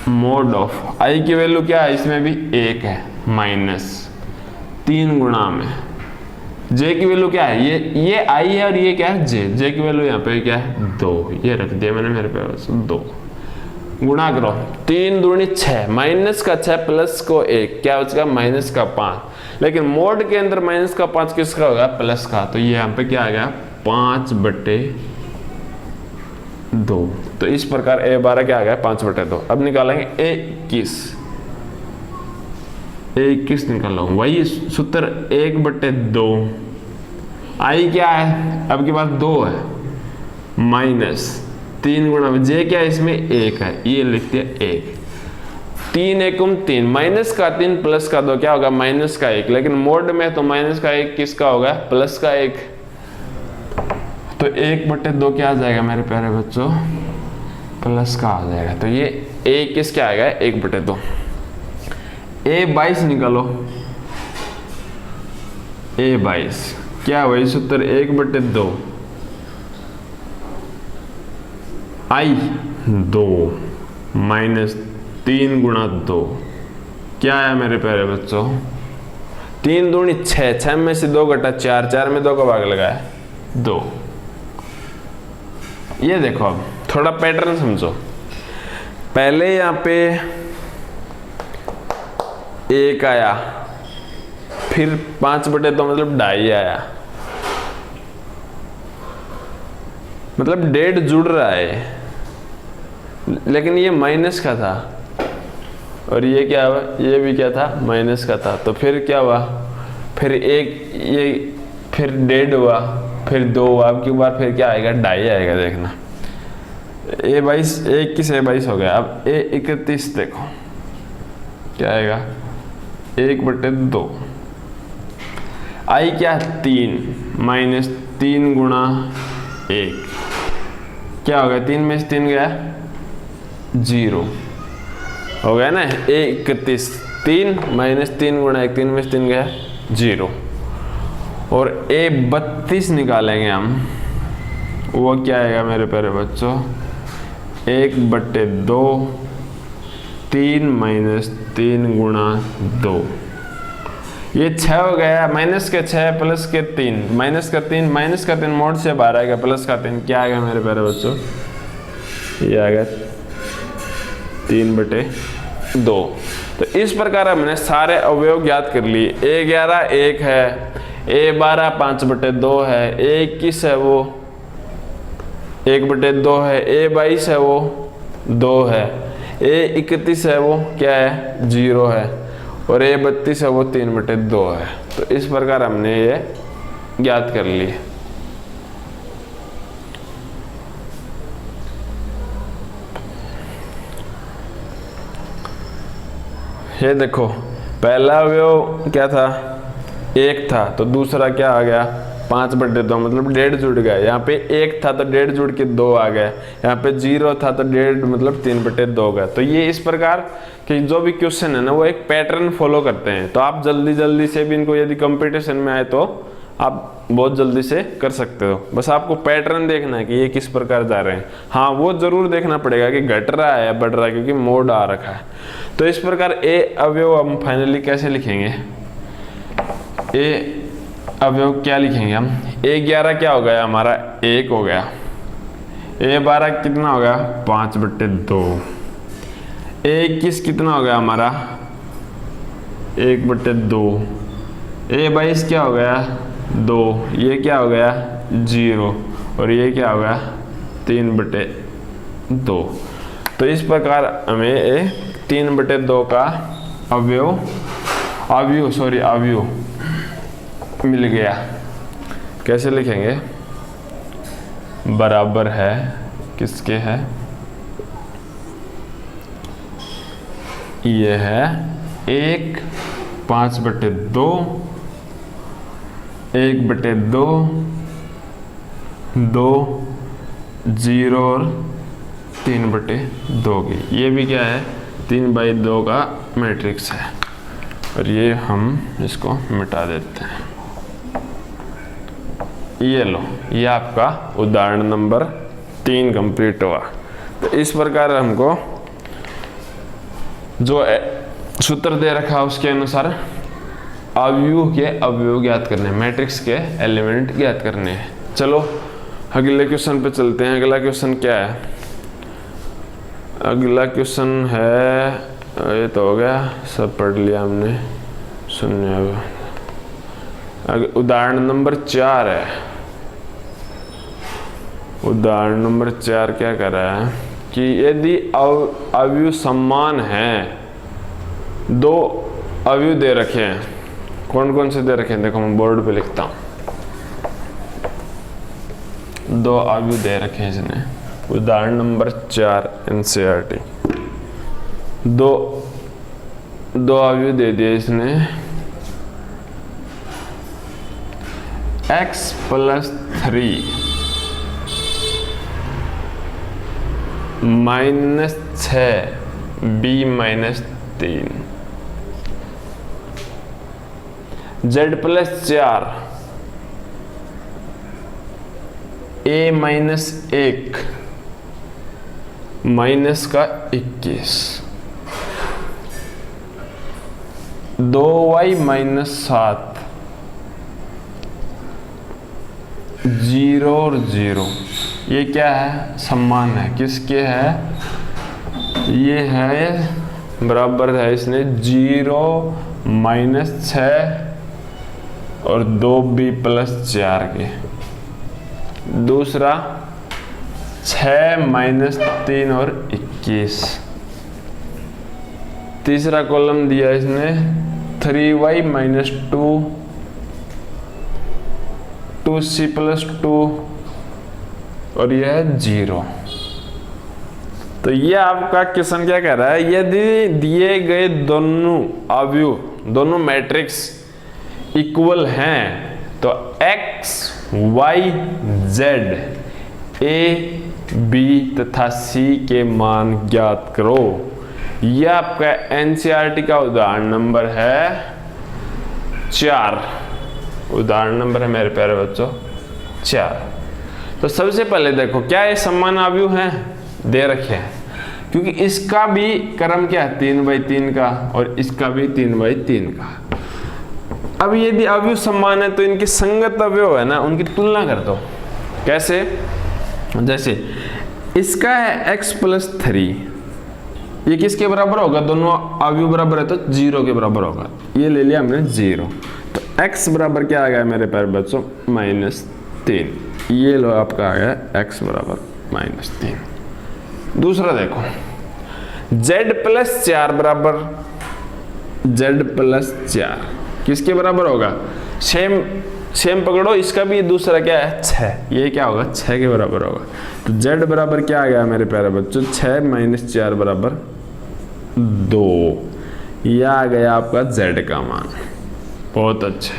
मोड ऑफ I की वैल्यू क्या है? इसमें भी 1 है, -3 गुणा में J की वैल्यू क्या है? ये I है और ये क्या है? J की वैल्यू यहाँ पे क्या है? 2, ये रख दिया मैंने मेरे पास 2। गुणा करो, 3 दूनी 6, माइनस का 6 प्लस को 1 क्या हो जाएगा? माइनस का 5। लेकिन मोड के अंदर माइनस का 5 किसका होगा? प्लस का। तो ये यहाँ पे क्या आ गया? 5/2। तो इस प्रकार A12 क्या आ गया? 5/2। अब निकालेंगे A21। A21 निकालो, वही सूत्र 1/2। I क्या है? अब के पास 2 है, -3 गुणा में J क्या है? इसमें 1 है, ये लिख दिया 1। 3 1 3, माइनस का 3 प्लस का 2 क्या होगा? माइनस का 1। लेकिन मोड में तो माइनस का 1 किसका होगा? प्लस का 1। तो 1/2 क्या आ जाएगा मेरे प्यारे बच्चों? प्लस का आ जाएगा। तो ये A21 क्या आएगा? 1/2। A22 निकालो। A22 क्या? वही सूत्र 1/2 I 2 -3 गुणा 2 क्या आया मेरे प्यारे बच्चों? 3 दूनी 6, 6 में से 2 घटा 4, 4 में 2 का भाग लगाया 2। ये देखो, अब थोड़ा पैटर्न समझो। पहले यहाँ पे 1 आया, फिर 5/2 मतलब 2.5 आया, मतलब 1.5 जुड़ रहा है, लेकिन ये माइनस का था और ये क्या हुआ? ये भी क्या था? माइनस का था। तो फिर क्या हुआ? फिर 1, ये फिर 1.5 हुआ, फिर 2 हुआ। अब की बार फिर क्या आएगा? 2.5 आएगा। देखना A22 A21 A22 हो गया। अब A31 देखो क्या आएगा? 1/2 I क्या? 3 -3 गुणा 1 क्या हो गया? 3 में से 3 गया 0 हो गया ना। A31 3 -3 गुणा 1, 3 में से 3 गया 0। और A32 निकालेंगे हम, वो क्या आएगा मेरे प्यारे बच्चों? 1/2 3 -3 गुणा 2, ये 6 हो गया। माइनस के 6 प्लस के 3, माइनस का 3 मोड से बाहर आएगा, प्लस का 3 क्या आएगा मेरे प्यारे बच्चों? ये आ गया 3/2। तो इस प्रकार हमने सारे अवयव ज्ञात कर लिए। A11 1 है, A12 5/2 है, A21 है वो 1/2 है, A22 है वो 2 है, A31 है वो क्या है? 0 है, और A32 है वो 3/2 है। तो इस प्रकार हमने ये ज्ञात कर लिए। ये देखो, पहला अवयव क्या था? 1 था, तो दूसरा क्या आ गया? 5/2 मतलब 1.5 जुड़ गया। यहाँ पे 1 था तो 1.5 जुड़ के 2 आ गया। यहाँ पे 0 था तो 1.5 मतलब 3/2 हो गया। तो ये इस प्रकार कि जो भी क्वेश्चन है ना, वो एक पैटर्न फॉलो करते हैं। तो आप जल्दी जल्दी से भी इनको यदि कंपटीशन में आए तो आप बहुत जल्दी से कर सकते हो। बस आपको पैटर्न देखना है कि ये किस प्रकार जा रहे हैं। हाँ, वो जरूर देखना पड़ेगा कि घट रहा है या बढ़ रहा है, क्योंकि मोड आ रखा है। तो इस प्रकार ए अवयव हम फाइनली कैसे लिखेंगे, ए अवयव क्या लिखेंगे हम, A11 क्या हो गया हमारा 1 हो गया, A12 कितना हो गया 5/2, A21 कितना हो गया हमारा 1/2, A22 क्या हो गया 2, ये क्या हो गया 0 और ये क्या हो गया 3/2। तो इस प्रकार हमें 3/2 का अवयव मिल गया। कैसे लिखेंगे, बराबर है किसके है, ये है 1 5/2, 1/2, 2 0 और 3/2 की। ये भी क्या है 3/2 का मैट्रिक्स है। और ये हम इसको मिटा देते हैं। ये लो, ये आपका उदाहरण नंबर 3 कंप्लीट हुआ। तो इस प्रकार हमको जो सूत्र दे रखा है उसके अनुसार अवयव के अवयव ज्ञात करने, मैट्रिक्स के एलिमेंट ज्ञात करने हैं। चलो अगले क्वेश्चन पे चलते हैं। अगला क्वेश्चन क्या है, अगला क्वेश्चन है, ये तो हो गया, सब पढ़ लिया हमने, शून्य। उदाहरण नंबर 4 है। उदाहरण नंबर 4 क्या कर रहा है कि यदि अवयव समान हैं, 2 अवयव दे रखे हैं, कौन कौन से दे रखे हैं, देखो मैं बोर्ड पे लिखता हूँ। 2 अवयव दे रखे हैं इसने, उदाहरण नंबर 4 NCERT। 2 अवयव दे दिए इसने, x + 3 -6 b - 3 z + 4 a - 1 -21 2y - 7 0 और 0। ये क्या है, समान है, किसके है, ये है बराबर है इसने 0 - 6 और 2b + 4 के। दूसरा 6 - 3 और 21। तीसरा कॉलम दिया इसने 3y - 2 2c + 2 और यह है 0। तो ये आपका क्वेश्चन क्या कह रहा है, यदि दिए गए दोनों अवयव, दोनों मैट्रिक्स इक्वल हैं तो x, y, z, a, b तथा c के मान ज्ञात करो। यह आपका NCERT का उदाहरण नंबर है 4। उदाहरण नंबर है मेरे प्यारे बच्चों 4। तो सबसे पहले देखो, क्या ये समान अवयव हैं, दे रखे हैं, क्योंकि इसका भी क्रम क्या है 3/3 का और इसका भी 3/3 का। अब यदि अवयव समान है तो इनके संगत अवयव है ना, उनकी तुलना कर दो। कैसे, जैसे इसका है x + 3, ये किसके बराबर होगा, दोनों अवयव बराबर है तो 0 के बराबर होगा। ये ले लिया हमने 0, तो x बराबर क्या आ गया मेरे प्यारे बच्चों -3। ये लो आपका आ गया x बराबर -3। दूसरा देखो z + 4 बराबर, z + 4 किसके बराबर होगा, सेम पकड़ो, इसका भी दूसरा क्या है 6, ये क्या होगा 6 के बराबर होगा। तो z बराबर क्या आ गया मेरे प्यारे बच्चों 6 - 4 बराबर 2। यह आ गया आपका z का मान। बहुत अच्छे।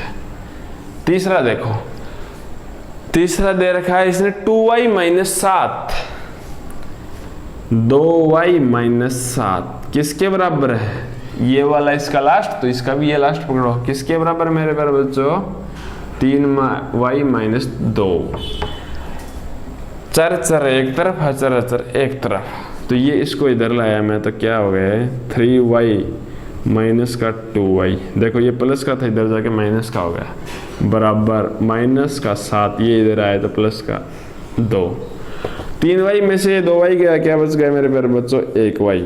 तीसरा देखो, तीसरा दे रखा है इसने 2y - 7, 2y - 7 किसके बराबर है, ये वाला इसका लास्ट, तो इसका भी ये लास्ट पकड़ो, किसके बराबर मेरे प्यारे बच्चों 3y माइनस 2। चर चर एक तरफ, अचर अचर एक तरफ, तो ये इसको इधर लाया मैं, तो क्या हो गया है 3y माइनस का 2y। देखो ये प्लस का था, इधर जाके माइनस का हो गया, बराबर माइनस का 7, ये इधर आया तो प्लस का 2। 3y में से 2y गया, क्या बच गया मेरे प्यारे बच्चों 1y।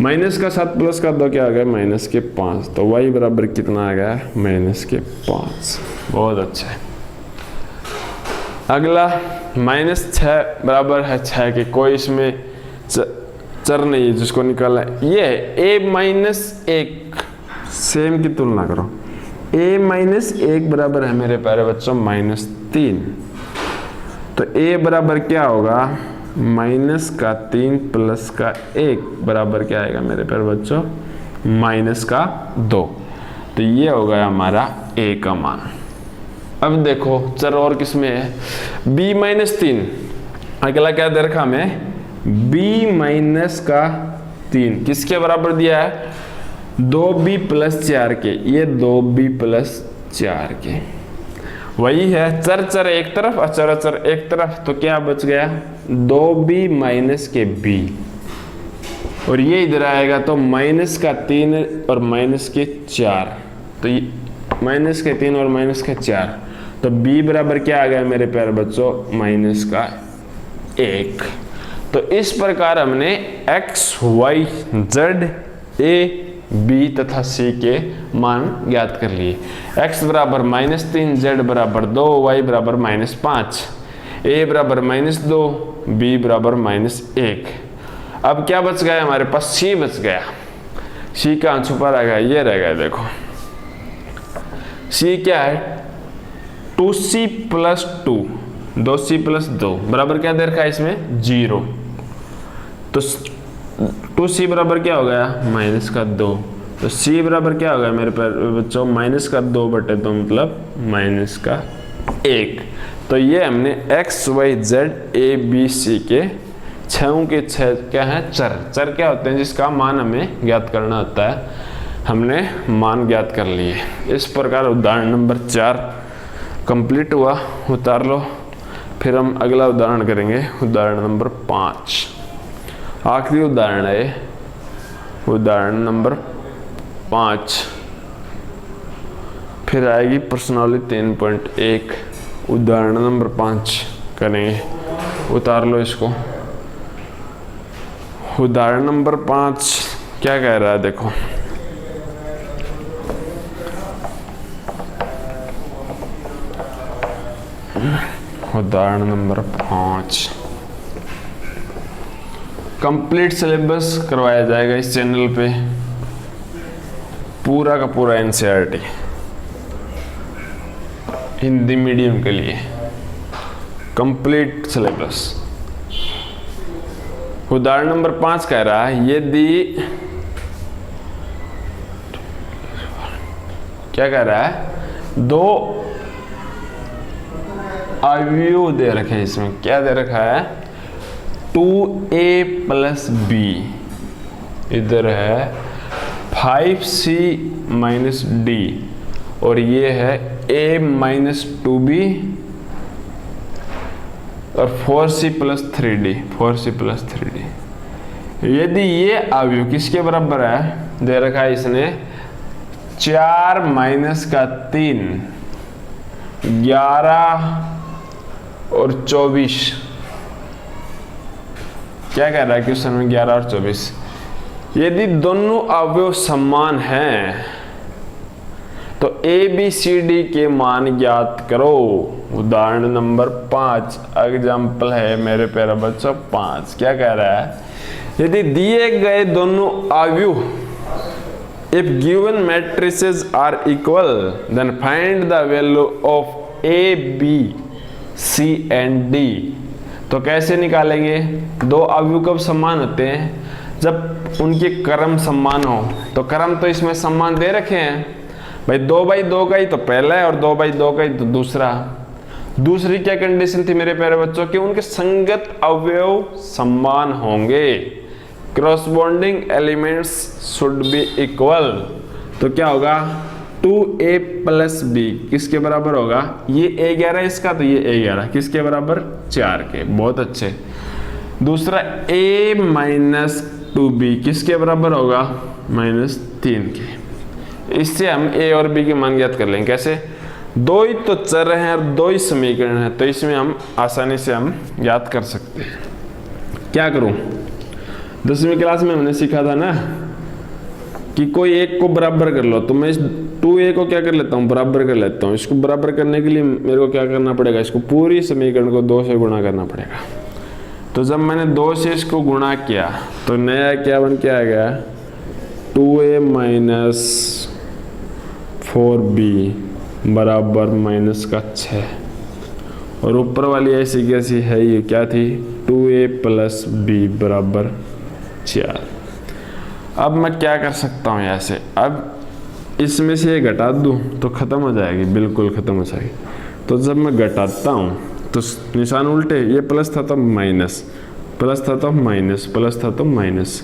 माइनस का 7 प्लस का 2 क्या आ गया माइनस के 5, तो y बराबर कितना आ गया माइनस के 5। बहुत अच्छा है। अगला माइनस 6 बराबर है 6 के, कोई इसमें चर नहीं है जिसको निकालना है। ये a माइनस 1 सेम की तुलना करो, a माइनस 1 बराबर है मेरे प्यारे बच्चों माइनस 3, तो a बराबर क्या होगा माइनस का 3 प्लस का 1 बराबर क्या आएगा मेरे प्यारे बच्चों माइनस का 2। तो ये हो गया हमारा a का मान। अब देखो चर और किसमें है, b माइनस 3, अगला क्या दे रखा हमें b माइनस का 3, किसके बराबर दिया है 2b प्लस 4 के, ये 2b प्लस 4 के, वही है चर चर एक तरफ अचर अचर एक तरफ, तो क्या बच गया 2b माइनस के b, और ये इधर आएगा तो माइनस का 3 और माइनस के 4, तो ये माइनस के 3 और माइनस के 4, तो b बराबर क्या आ गया मेरे प्यारे बच्चों माइनस का 1। तो इस प्रकार हमने x, y, z, a, b तथा c के मान ज्ञात कर लिए। x बराबर माइनस 3, z बराबर 2, y बराबर माइनस 5, a बराबर माइनस 2, b बराबर माइनस 1। अब क्या बच गया हमारे पास c बच गया। c कहाँ छुपा रह गया, ये रह गया, देखो c क्या है 2c प्लस 2, 2c प्लस 2 बराबर क्या दे रखा है इसमें 0, तो 2c बराबर क्या हो गया माइनस का 2, तो c बराबर क्या हो गया मेरे बच्चों माइनस का 2/2 मतलब माइनस का 1। तो ये हमने x, y, z, a, b, c के 6 के 6 क्या है चर। चर क्या होते हैं जिसका मान हमें ज्ञात करना होता है, हमने मान ज्ञात कर लिए। इस प्रकार उदाहरण नंबर 4 कंप्लीट हुआ, उतार लो। फिर हम अगला उदाहरण करेंगे, उदाहरण नंबर 5, आखिरी उदाहरण है उदाहरण नंबर 5। फिर आएगी प्रश्नावली 3.1, उदाहरण नंबर 5 करेंगे, उतार लो इसको। उदाहरण नंबर 5 क्या कह रहा है देखो, उदाहरण नंबर 5 कंप्लीट सिलेबस करवाया जाएगा इस चैनल पे, पूरा का पूरा एनसीईआरटी हिंदी मीडियम के लिए कंप्लीट सिलेबस। उदाहरण नंबर 5 कह रहा है यदि क्या कह रहा है, 2 अवयव दे रखे हैं, इसमें क्या दे रखा है 2a प्लस b, इधर है 5c माइनस d, और ये है a माइनस 2b और 4c plus 3d, 4c plus 3d। यदि ये अवयव किसके बराबर है दे रखा है इसने 4 माइनस का 3, 11 और 24, क्या कह रहा है क्वेश्चन में 11 और 24। यदि दोनों अवयव समान हैं तो ए बी सी डी के मान ज्ञात करो। उदाहरण नंबर 5 एग्जाम्पल है मेरे प्यारे बच्चों 5, क्या कह रहा है, यदि दिए गए दोनों अवयव if given matrices are equal then find the value of a b c and d। तो कैसे निकालेंगे, दो अवयव कब समान होते हैं जब उनके क्रम समान हो। तो क्रम तो इसमें समान दे रखे हैं भाई, 2/2 का ही तो पहला है और 2/2 का ही तो दूसरा। दूसरी क्या कंडीशन थी मेरे प्यारे बच्चों कि उनके संगत अवयव समान होंगे, corresponding elements should be equal। तो क्या होगा 2a प्लस बी किसके बराबर होगा? ये a11 इसका, तो ये a11 किसके बराबर? 4 के। बहुत अच्छे। दूसरा a माइनस 2b किसके बराबर होगा? -3 के। इससे हम a और b के मान ज्ञात कर लेंगे। कैसे? दो ही तो चर हैं और दो ही समीकरण हैं, तो इसमें हम आसानी से हम याद कर सकते हैं। क्या करूं? 10वीं क्लास में हमने सीखा था ना कि कोई एक को बराबर कर लो, तो मैं इस 2a को क्या कर लेता हूँ? बराबर कर लेता हूँ। इसको बराबर करने के लिए मेरे को क्या करना पड़ेगा? इसको पूरी समीकरण को 2 से गुणा करना पड़ेगा। तो जब मैंने 2 से इसको गुणा किया तो नया क्या बन के आ गया? 2a माइनस 4b बराबर -6। और ऊपर वाली ऐसी कैसी है? ये क्या थी? 2a प्लस b बराबर 4। अब मैं क्या कर सकता हूँ? यहाँ से अब इसमें से ये घटा दूँ तो ख़त्म हो जाएगी, बिल्कुल ख़त्म हो जाएगी। तो जब मैं घटाता हूँ तो निशान उल्टे, ये प्लस था तो माइनस, प्लस था तो माइनस, प्लस था तो माइनस।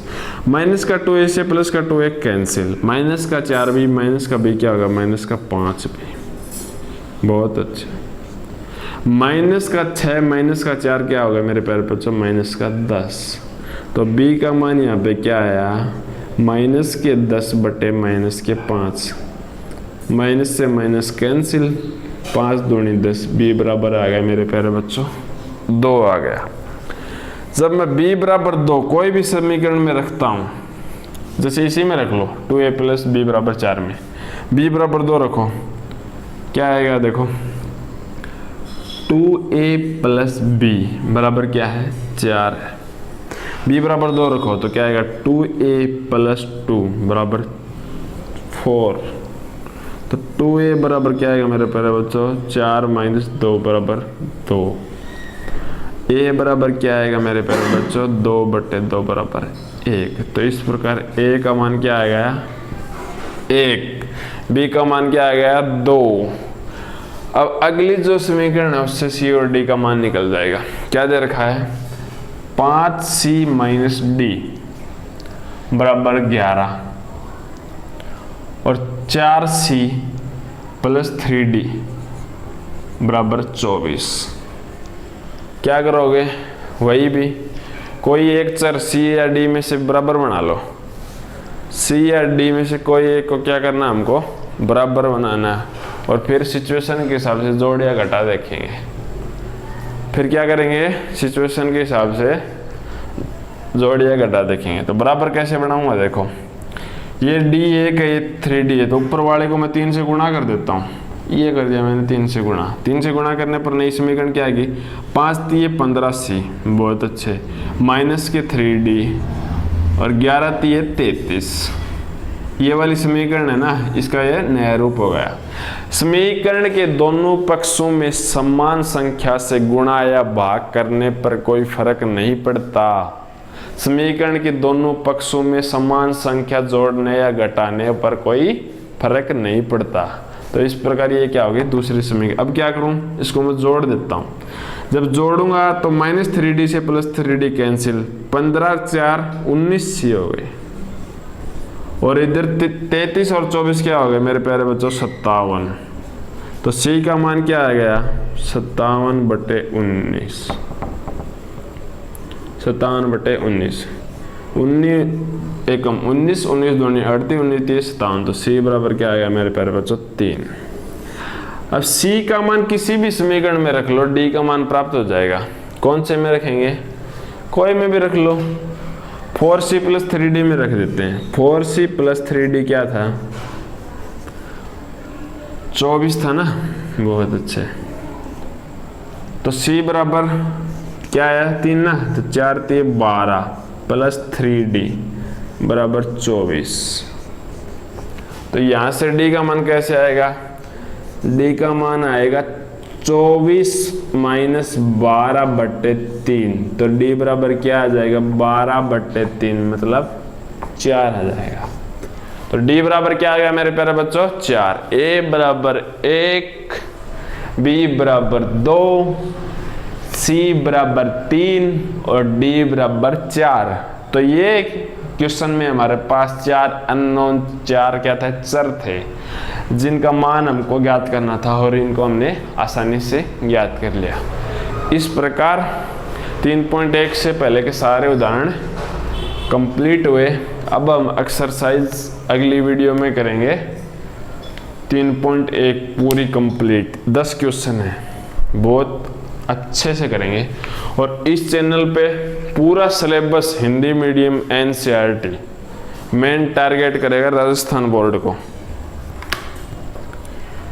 माइनस का 2a से प्लस का 2a कैंसिल, माइनस का 4b, माइनस का b क्या होगा? माइनस का 5b। बहुत अच्छा। माइनस का 6 माइनस का 4 क्या होगा मेरे प्यारे बच्चों? माइनस का 10। तो b का मान यहाँ पे क्या आया? माइनस के 10 बटे माइनस के 5। माइनस से माइनस कैंसिल, 5 दूनी 10, b बराबर आ गया मेरे प्यारे बच्चों 2 आ गया। जब मैं b बराबर 2 कोई भी समीकरण में रखता हूँ, जैसे इसी में रख लो 2a प्लस b बराबर 4 में b बराबर 2 रखो, क्या आएगा? देखो 2a प्लस b बराबर क्या है? 4 है। b बराबर 2 रखो तो क्या आएगा? 2a प्लस 2 बराबर 4। तो 2a बराबर क्या आएगा मेरे प्यारे बच्चों? 4 माइनस 2 बराबर 2। a बराबर क्या आएगा मेरे प्यारे बच्चों? 2 बटे 2 बराबर 1। तो इस प्रकार a का मान क्या आ गया? 1। b का मान क्या आ गया? 2। अब अगली जो समीकरण है उससे c और d का मान निकल जाएगा। क्या दे रखा है? 5c माइनस d बराबर 11 और 4c प्लस 3d बराबर 24। क्या करोगे? वही भी कोई एक चर c या d में से बराबर बना लो। c या d में से कोई एक को क्या करना? हमको बराबर बनाना है, और फिर सिचुएशन के हिसाब से जोड़ या घटा देखेंगे। फिर क्या करेंगे? सिचुएशन के हिसाब से जोड़ या घटा देखेंगे। तो बराबर कैसे बनाऊंगा? देखो ये d1 है, ये 3d है, तो ऊपर वाले को मैं 3 से गुणा कर देता हूँ। ये कर दिया मैंने 3 से गुणा। 3 से गुणा करने पर नई समीकरण क्या आएगी? 5 3 15c। बहुत अच्छे। माइनस के 3d और 11 3 33। ये वाली समीकरण है ना, इसका ये नया रूप हो गया। समीकरण के दोनों पक्षों में समान संख्या से गुणा या भाग करने पर कोई फर्क नहीं पड़ता। समीकरण के दोनों पक्षों में समान संख्या जोड़ने या घटाने पर कोई फर्क नहीं पड़ता। तो इस प्रकार ये क्या होगी? दूसरी समीकरण। अब क्या करूं? इसको मैं जोड़ देता हूं। जब जोड़ूंगा तो -3d से +3d कैंसिल, 15 4 19c हो गए, और इधर 33 और 24 क्या हो गए मेरे प्यारे बच्चों? 57। तो c का मान क्या आ गया? 57 बटे 19। 57 बटे 19। 19 एकम 19, 19 दूनी 38, 19 30 57। तो c बराबर क्या आ गया मेरे प्यारे बच्चों? 3। अब c का मान किसी भी समीकरण में रख लो, d का मान प्राप्त हो जाएगा। कौन से में रखेंगे? कोई में भी रख लो। 4c प्लस 3d में रख देते हैं। 4c प्लस 3d क्या था? 24 था ना? बहुत अच्छे। तो c बराबर क्या आया? 3 ना? तो 4 3 12 प्लस 3d बराबर 24। तो यहां से d का मान कैसे आएगा? d का मान आएगा 24 माइनस 12 बटे 3। तो d बराबर क्या आ जाएगा? 12 बटे 3 मतलब 4 आ जाएगा। तो d बराबर क्या आ गया मेरे प्यारे बच्चों? 4। a बराबर 1, b बराबर 2, c बराबर 3 और d बराबर 4। तो ये क्वेश्चन में हमारे पास 4 अननोन, 4 क्या था, चर थे जिनका मान हमको ज्ञात करना था और इनको हमने आसानी से ज्ञात कर लिया। इस प्रकार 3.1 से पहले के सारे उदाहरण कंप्लीट हुए। अब हम एक्सरसाइज अगली वीडियो में करेंगे 3.1 पूरी कंप्लीट, 10 क्वेश्चन है, बहुत अच्छे से करेंगे। और इस चैनल पे पूरा syllabus Hindi medium NCERT main target करेगा राजस्थान बोर्ड को।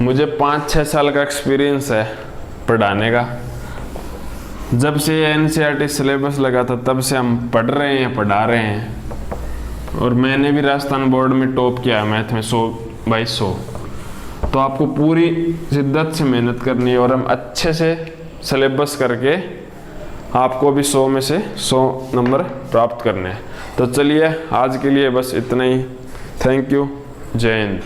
मुझे 5-6 साल का एक्सपीरियंस है पढ़ाने का। जब से एनसीईआरटी सिलेबस लगा था तब से हम पढ़ रहे हैं, पढ़ा रहे हैं। और मैंने भी राजस्थान बोर्ड में टॉप किया है मैथ में 100/100। तो आपको पूरी शिद्दत से मेहनत करनी है और हम अच्छे से सिलेबस करके आपको भी 100 में से 100 नंबर प्राप्त करने हैं। तो चलिए आज के लिए बस इतना ही। Thank you. जय हिंद।